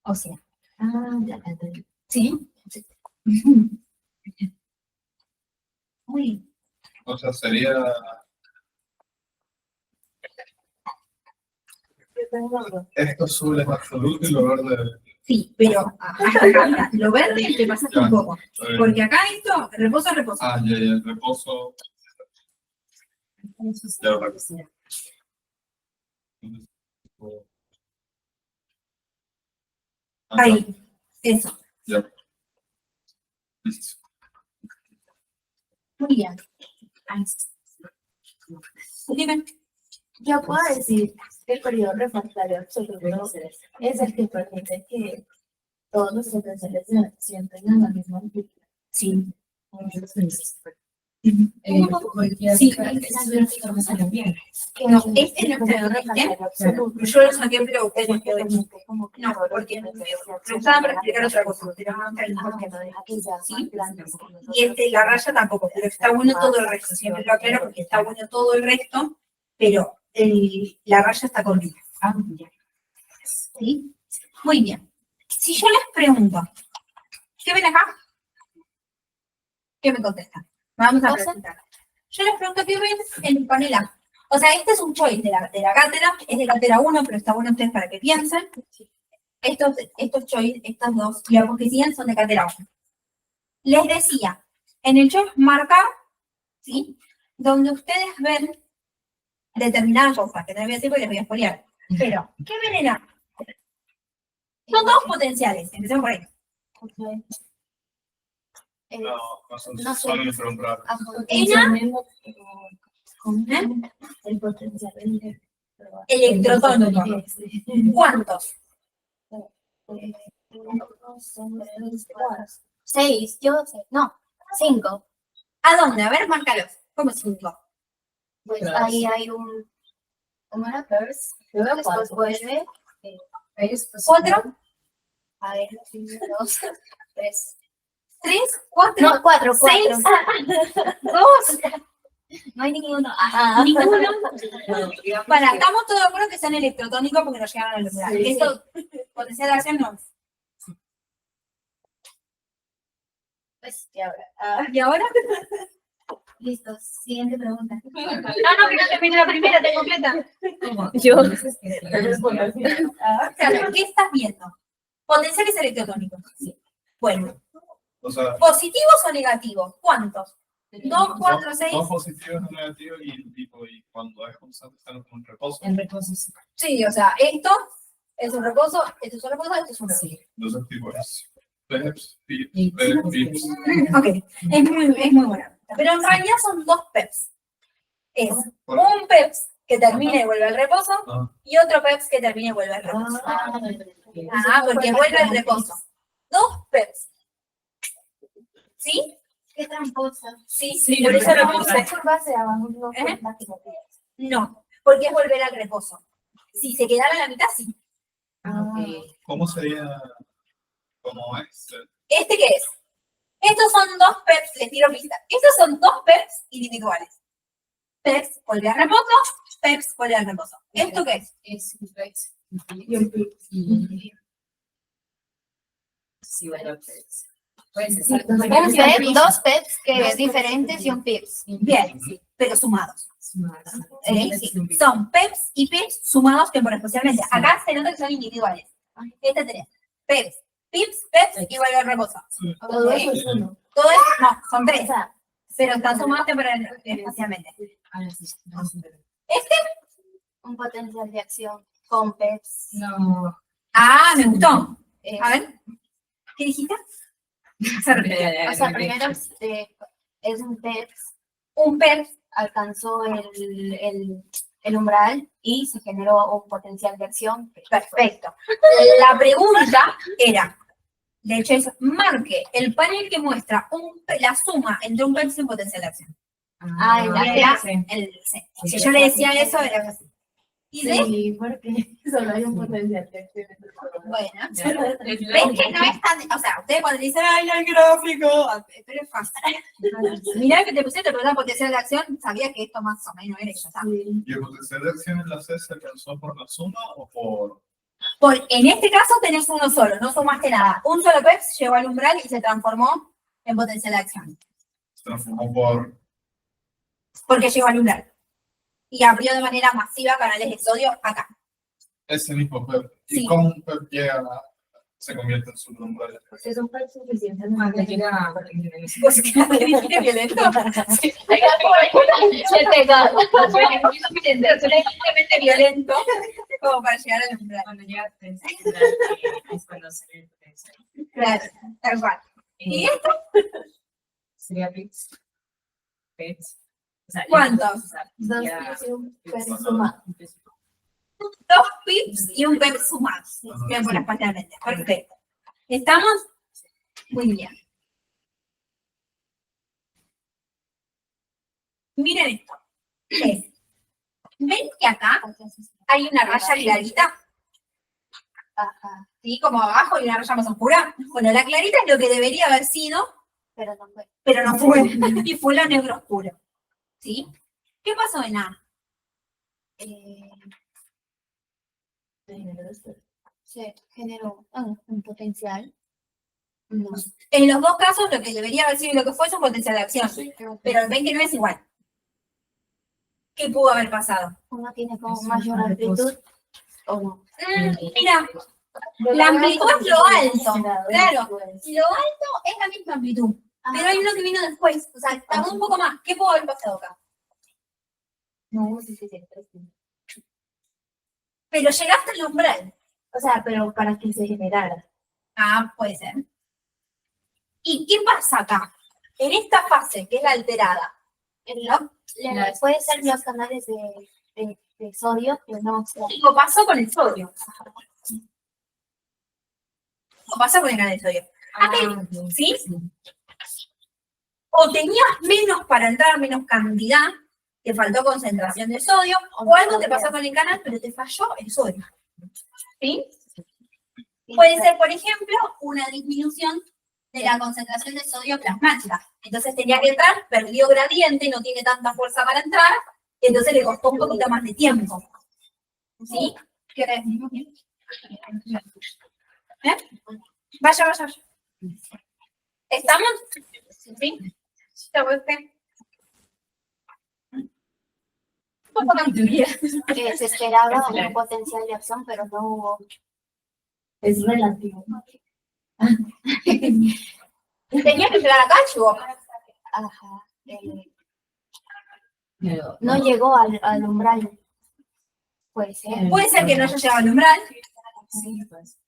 O sea, ¿sí? Sí. Muy O sea, sería. Esto azul es absoluto y lo verde. sí, pero lo verde te pasaste un poco. Porque acá esto, reposo, reposo. Ah, ya, el reposo. Ya, otra cosa. Ahí, eso. Ya. Listo. Muy bien. Dime. Yo puedo decir que el periodo refractario absoluto es el que permite que todos los potenciales se entreguen al mismo tiempo. Sí. Sí, esas gráficas me salen bien. No, este no periodo está bien. refractario absoluto. Yo lo saqué, pero ustedes no quedó bien. permite como que No, todos los porque me potenciales estaba para explicar otra cosa, pero no está porque no deja que ya ¿sí? sean grandes. Y la raya tampoco, pero está bueno todo el resto. Siempre lo aclaro porque está bueno todo el resto, pero la raya está cortita. ¿Sí? Muy bien. Si yo les pregunto, ¿qué ven acá? ¿Qué me contestan? Vamos a presentar. Yo les pregunto qué ven en el panel A. O sea, este es un choice de la cátedra, es de cátedra 1, pero está bueno ustedes para que piensen. Estos choice, estas dos diapositivas son de cátedra 1. Les decía, en el choice marcar, ¿sí? Donde ustedes ven determinadas cosas, que no voy a decir porque les voy a spoilear. Pero, ¿qué ven en A? Son dos potenciales, empecemos por ahí. No son No sé. solo infraumbral. El potencial Electrotónico. ¿Cuántos? 6, yo sé. No, 5. ¿A dónde? A ver, márcalos. ¿Cómo 5? Pues ahí hay un. ¿Cómo era? First. Después vuelve. 4, A ver, 2, 3. 3, 4, No, 4, 4. 6, 2, No hay ninguno. ninguno. Para, estamos todos de acuerdo que sean electrotónicos porque nos llegaron al umbral. Sí. Esto, potencial de acción no. Pues, y ahora. ¿Y ahora? Listo. Siguiente pregunta. No, que no termine la primera, te completa. Yo. Claro, ¿qué estás viendo? Potenciales electrotónicos. Bueno, O sea, ¿positivos o negativos? ¿Cuántos? 2, 4, 6. dos positivos y negativos y cuando es constante están como en reposo. En reposo, sí. Sí, o sea, esto es un reposo, esto es un reposo, esto es un reposo. Entonces, tipo es PEPs, PIPs, Sí. PIPs. Ok, es muy buena. Pero en realidad son dos PEPs. Es un PEPs que termina y vuelve al reposo Ah, y otro PEPs que termina y vuelve al reposo. Ah, porque vuelve al reposo. Dos PEPs. ¿Sí? Qué tramposa. Sí, por eso lo puse. curva hacia abajo no ¿Eh? cuenta como que No, porque es volver al reposo. Si se quedara a la mitad, sí. ¿Cómo sería? ¿Cómo es? ¿Este qué es? Estos son dos PEPs, les tiro pista. Estos son dos PEPs individuales. PEPs vuelve al reposo, PEPs vuelve al reposo. ¿Esto qué es? Es un PEPs. y un PIP. Sí, bueno, PEPs. Puede ser. Sí, Un PEP, dos PEPs que es diferentes y un PIPS. Bien, pero sumados. Sí. Sí. Son PEPs y PIPs sumados temporalmente. Acá se nota que son individuales. Este tenés PEPs, PIPs, PEPs y vuelve al reposo. Todo eso es uno. Todo es, no, son tres, O sea, pero están sumados temporalmente. Ahora sí, no es un PEP. Un potencial de acción con PEPs. No. Ah, me gustó. Es- A ver, ¿qué dijiste? Se repite. O sea, primero es un PEPs. Un PEPs alcanzó el umbral y se generó un potencial de acción. Perfecto. La pregunta era, de hecho es, marque el panel que muestra la suma entre un PEPS y un potencial de acción. Ah, Era sí. el C. Sí, Si yo le decía eso, era así. Y de Sí, porque solo hay un potencial de acción. bueno, Claro. ven que no es tan, o sea, ustedes cuando dicen, ay, el gráfico, pero es fácil. Mirá que te pusiste el potencial de acción, sabía que esto más o menos era eso, ¿sabes? ¿Y el potencial de acción en la C se alcanzó por la suma o por...? En este caso tenés uno solo, no sumaste nada. Un solo PEPS llegó al umbral y se transformó en potencial de acción. Se transformó por... Porque llegó al umbral. Y abrió de manera masiva canales de sodio acá. Ese mismo PEP. ¿Y Sí. cómo un PEP se convierte en superumbral? Pues es un par suficiente. Cuando llega, Pues que es violento. Suficientemente violento como para llegar al umbral. cuando llega a potencial, es cuando se ve el potencial. Claro, tal cual. ¿Y esto? Sería PEPS. PEPS. O sea, ¿Cuántos? o sea, Dos ya- pips y un PEP sumado. 2 pips y un PEP sumados. Bien, por espacialmente. Perfecto. ¿Estamos? Muy bien. Miren esto. ¿Ven que acá hay una raya clarita? Ajá, ¿Sí? Como abajo hay una raya más oscura. Bueno, la clarita es lo que debería haber sido, pero no fue. pero no fue. Y fue lo negro oscuro. ¿Sí? ¿Qué pasó en A? Se generó un potencial. No. En los dos casos, lo que debería haber sido y lo que fue es un potencial de acción. Pero ven que no es igual. ¿Qué pudo haber pasado? Uno tiene como mayor amplitud o no. Mira, la amplitud es lo alto. Claro, lo alto es la misma amplitud. Pero hay uno que vino después. O sea, tardó un poco más. ¿Qué pudo haber pasado acá? No, sí, sí, sí. Pero llegaste al umbral. O sea, pero para que se generara. Ah, puede ser. ¿Y qué pasa acá? En esta fase, que es la alterada. ¿No? Puede ser los canales de sodio que no se Algo pasó con el sodio. O pasó con el canal de sodio. ¿Sí? O tenías menos para entrar, menos cantidad, te faltó concentración de sodio, o algo te pasó con el canal, pero te falló el sodio. ¿Sí? Puede ser, por ejemplo, una disminución de la concentración de sodio plasmática. Entonces tenía que entrar, perdió gradiente, no tiene tanta fuerza para entrar, y entonces le costó un poquito más de tiempo. ¿Sí? ¿Qué hora es? ¿Eh? Vaya, vaya. ¿Estamos? ¿Sí? ¿Te vuelve? Un poco de teoría. se esperaba un potencial de acción, pero no hubo. Es relativo. Tenía que llegar acá, llegó. Ajá. No llegó al umbral. Puede ser. Puede ser que no haya llegado al umbral. Sí, pues.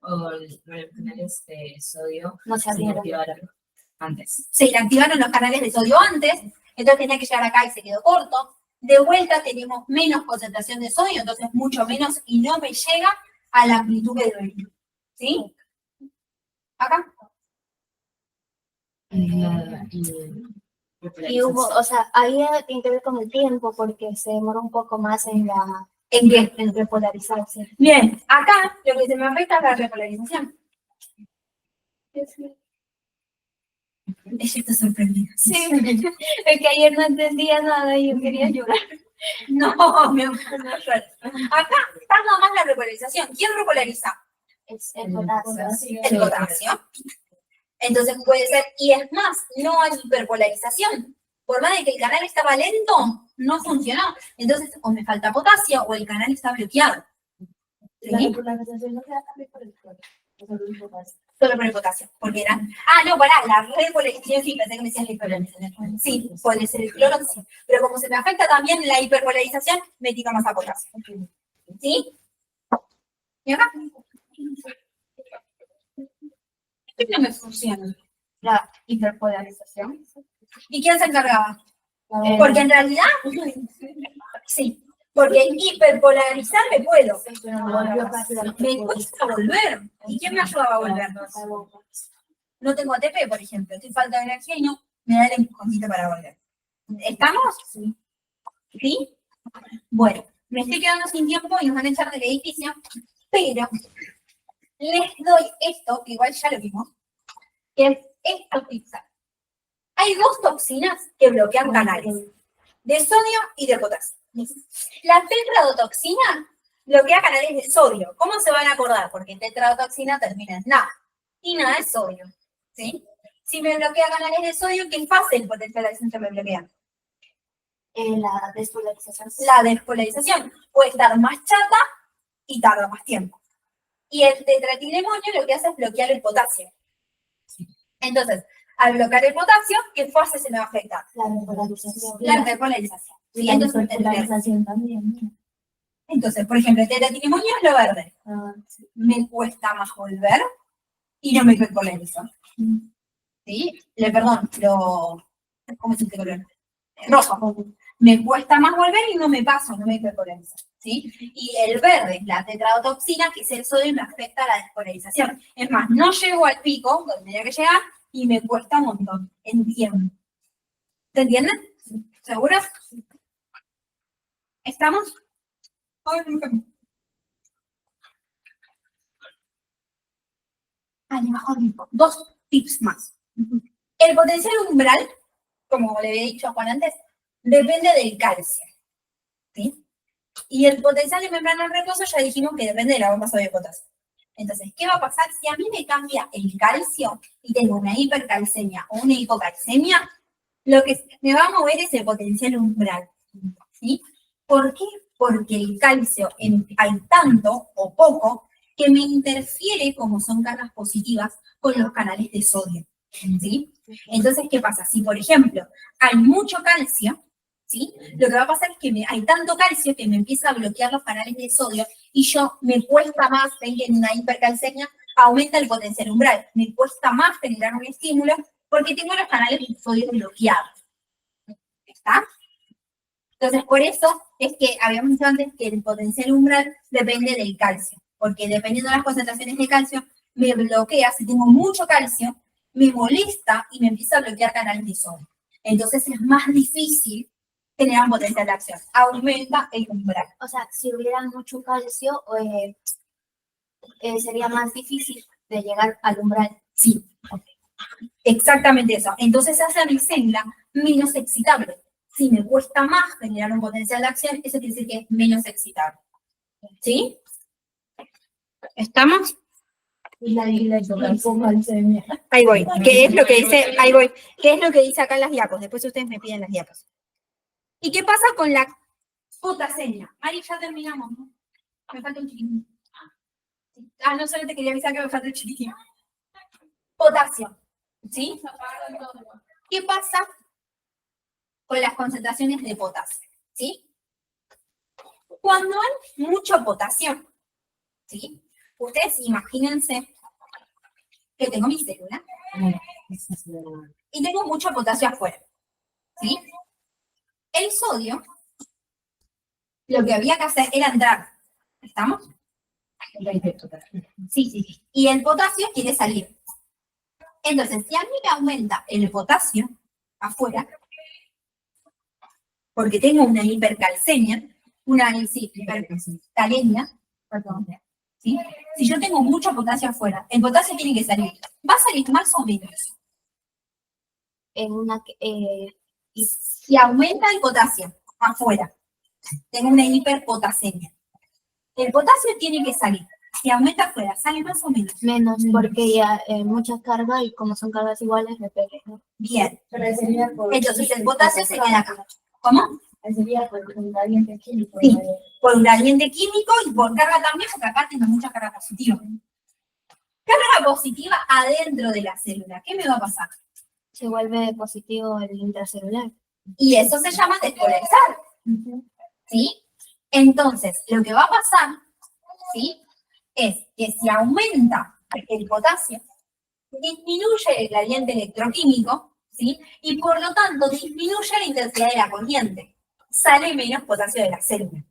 O los canales de sodio No se se abrieron. activaron antes. Se le activaron los canales de sodio antes, entonces tenía que llegar acá y se quedó corto. De vuelta tenemos menos concentración de sodio, entonces mucho menos y no me llega a la amplitud que debería. ¿Sí? Acá. Y hubo, o sea, ahí tiene que ver con el tiempo, porque se demoró un poco más en ¿En qué? repolarizarse. Bien, acá lo que se me afecta es la repolarización. Ella está sorprendida. Sí, es que ayer no entendía nada y yo quería llorar. No, mi amor, no llores. Acá está nada más la repolarización. ¿Quién repolariza? Es el potasio. El potasio. Entonces puede ser, y es más, no hay hiperpolarización. Por más de que el canal estaba lento, no funcionó. Entonces, o me falta potasio o el canal está bloqueado. La ¿Sí? repolarización no queda también por el suelo. Solo el potasio. Solo por el potasio, porque era... Ah, no, pará, la repolarización, sí, pensé que me decías la hiperpolarización. Sí, puede ser el cloro, sí. Pero como se me afecta también la hiperpolarización, me tira más a potasio. ¿Sí? ¿Y acá? ¿Qué no me funciona? La hiperpolarización. ¿Y quién se encargaba? Porque en realidad, sí, porque hiperpolarizar me puedo. Me cuesta volver. ¿Y quién me ayudaba a volver? No tengo ATP, por ejemplo. Estoy falta de energía y no me da el empujoncito para volver. ¿Estamos? ¿Sí? Bueno, me estoy quedando sin tiempo y nos van a echar del edificio, pero les doy esto, que igual ya lo vimos, que es esto pizza. Hay dos toxinas que bloquean canales, de sodio y de potasio. La tetradotoxina bloquea canales de sodio. ¿Cómo se van a acordar? Porque tetradotoxina termina en nada, y nada es sodio, ¿sí? Si me bloquea canales de sodio, ¿qué fase el potencial de acción que me bloquea? La despolarización. La despolarización puede estar más chata y tarda más tiempo. Y el tetratilemonio lo que hace es bloquear el potasio. Entonces, al bloquear el potasio, ¿qué fase se me va a afectar? La despolarización. La despolarización. Y ¿Sí? la Entonces, despolarización también. entonces, por ejemplo, el tetratilemonio es lo verde. Me cuesta más volver y no me hiperpolarizo. ¿Sí? Perdón, ¿cómo es este color? Rojo. Me cuesta más volver y no me paso, no me hiperpolarizo. ¿Sí? Y el verde, la tetradotoxina, que es el sodio, me afecta a la despolarización. Es más, no llego al pico donde tenía que llegar y me cuesta un montón en tiempo. ¿Se entienden? ¿Seguras? ¿Estamos? Ay, mejor dicho, dos tips más. El potencial umbral, como le había dicho a Juan antes, depende del calcio. ¿Sí? Y el potencial de membrana en reposo ya dijimos que depende de la bomba sodio potasio. Entonces, ¿qué va a pasar si a mí me cambia el calcio y tengo una hipercalcemia o una hipocalcemia? Lo que me va a mover es el potencial umbral. ¿Sí? ¿Por qué? Porque el calcio hay tanto o poco que me interfiere, como son cargas positivas, con los canales de sodio. ¿Sí? Entonces, ¿qué pasa? Si, por ejemplo, hay mucho calcio, ¿sí? Lo que va a pasar es que hay tanto calcio que me empieza a bloquear los canales de sodio y me cuesta más, ven que en una hipercalcemia aumenta el potencial umbral, me cuesta más generar un estímulo porque tengo los canales de sodio bloqueados. ¿Está? Entonces, por eso es que habíamos dicho antes que el potencial umbral depende del calcio, porque dependiendo de las concentraciones de calcio, me bloquea, si tengo mucho calcio, me molesta y me empieza a bloquear canales de sodio. Entonces es más difícil generar un potencial de acción. Aumenta el umbral. O sea, si hubiera mucho calcio, sería más difícil de llegar al umbral. Sí. Exactamente eso. Entonces hace a mi célula menos excitable. Si me cuesta más generar un potencial de acción, eso quiere decir que es menos excitable. ¿Sí? ¿Estamos? Ahí voy. ¿Qué es lo que dice? Ahí voy. ¿Qué es lo que dice acá en las diapos? Después ustedes me piden las diapos. ¿Y qué pasa con la potasemia? Mari, ya terminamos, ¿no? Me falta un chiquitín. Ah, no, solo te quería avisar que me falta un chiquitín. Potasio. ¿Sí? ¿Qué pasa con las concentraciones de potasio? ¿Sí? Cuando hay mucho potasio, ¿sí? Ustedes imagínense que tengo mi célula y tengo mucho potasio afuera, ¿sí? El sodio, lo que había que hacer era entrar. ¿Estamos? Sí, sí, sí. Y el potasio quiere salir. Entonces, si a mí me aumenta el potasio afuera, porque tengo una hipercalcemia, hipercalemia, perdón, ¿sí? Si yo tengo mucho potasio afuera, el potasio tiene que salir. Va a salir más o menos. Si aumenta el potasio afuera, tengo una hiperpotasemia. El potasio tiene que salir. Si aumenta afuera, sale más o menos. Menos, porque ya mucha carga y como son cargas iguales, depende, ¿no? Bien. Entonces el potasio se queda acá. ¿Cómo? Sería por un gradiente químico. Sí, por un gradiente químico y por carga también, porque acá tengo mucha carga positiva. Carga positiva adentro de la célula. ¿Qué me va a pasar? Se vuelve positivo el intracelular. Y eso se llama despolarizar. ¿Sí? Entonces, lo que va a pasar, ¿sí? Es que si aumenta el potasio, disminuye el gradiente electroquímico, ¿sí? Y por lo tanto disminuye la intensidad de la corriente. Sale menos potasio de la célula,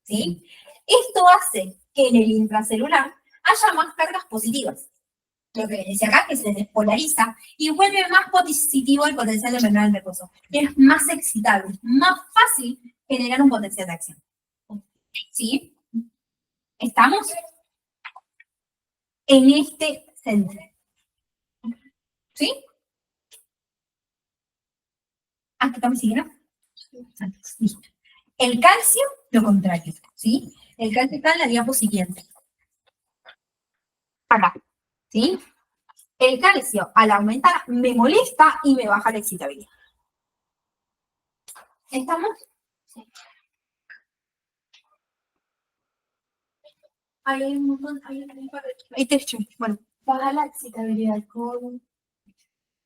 ¿sí? Esto hace que en el intracelular haya más cargas positivas. Lo que decía acá, que se despolariza y vuelve más positivo el potencial de membrana del mucoso. Es más excitable, es más fácil generar un potencial de acción. ¿Sí? ¿Estamos? En este centro. ¿Sí? ¿Hasta acá me siguen? Listo. El calcio, lo contrario, ¿sí? El calcio está en la diapositiva siguiente. Acá, ¿sí? El calcio, al aumentar, me molesta y me baja la excitabilidad. ¿Estamos? Sí. Hay un montón, hay tres choices. Bueno, Baja la excitabilidad con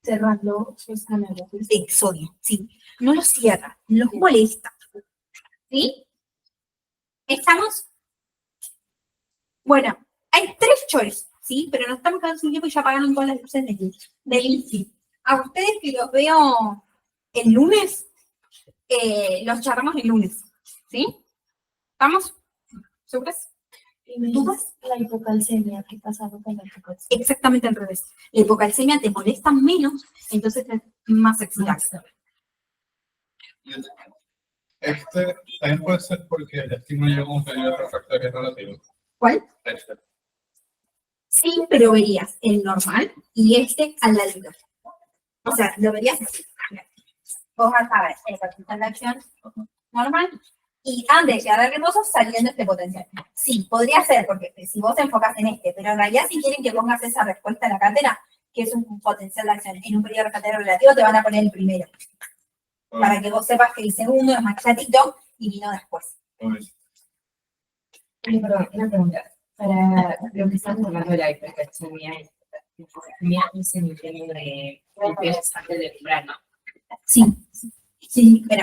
cerrando sus canales. de sodio, sí. No los cierra, los molesta. ¿Sí? ¿Estamos? Bueno, hay tres choices, ¿sí? Pero nos estamos quedando sin tiempo y ya apagaron todas las luces del INSI. A ustedes que los veo el lunes, los charlamos el lunes, ¿sí? ¿Estamos? ¿Seguras? Y me ¿Dudas? la hipocalcemia, ¿qué pasa con la hipocalcemia? Exactamente al revés. La hipocalcemia te molesta menos, entonces es más excitable. También puede ser porque el estímulo llega un periodo refractario relativo. ¿Cuál? Sí, pero verías el normal y este al ladito. O sea, lo verías así. Vos vas a ver el potencial de acción normal y antes de llegar al reposo saliendo este potencial. Sí, podría ser, porque si vos te enfocas en este, pero en realidad si quieren que pongas esa respuesta en la cátedra, que es un potencial de acción en un periodo refractario relativo, te van a poner el primero. Para que vos sepas que el segundo es más chatito y vino después. Perdón, una pregunta. Para lo que estamos hablando de la hipercalcemia y se entiende de desastre temprano. Sí, sí, espera.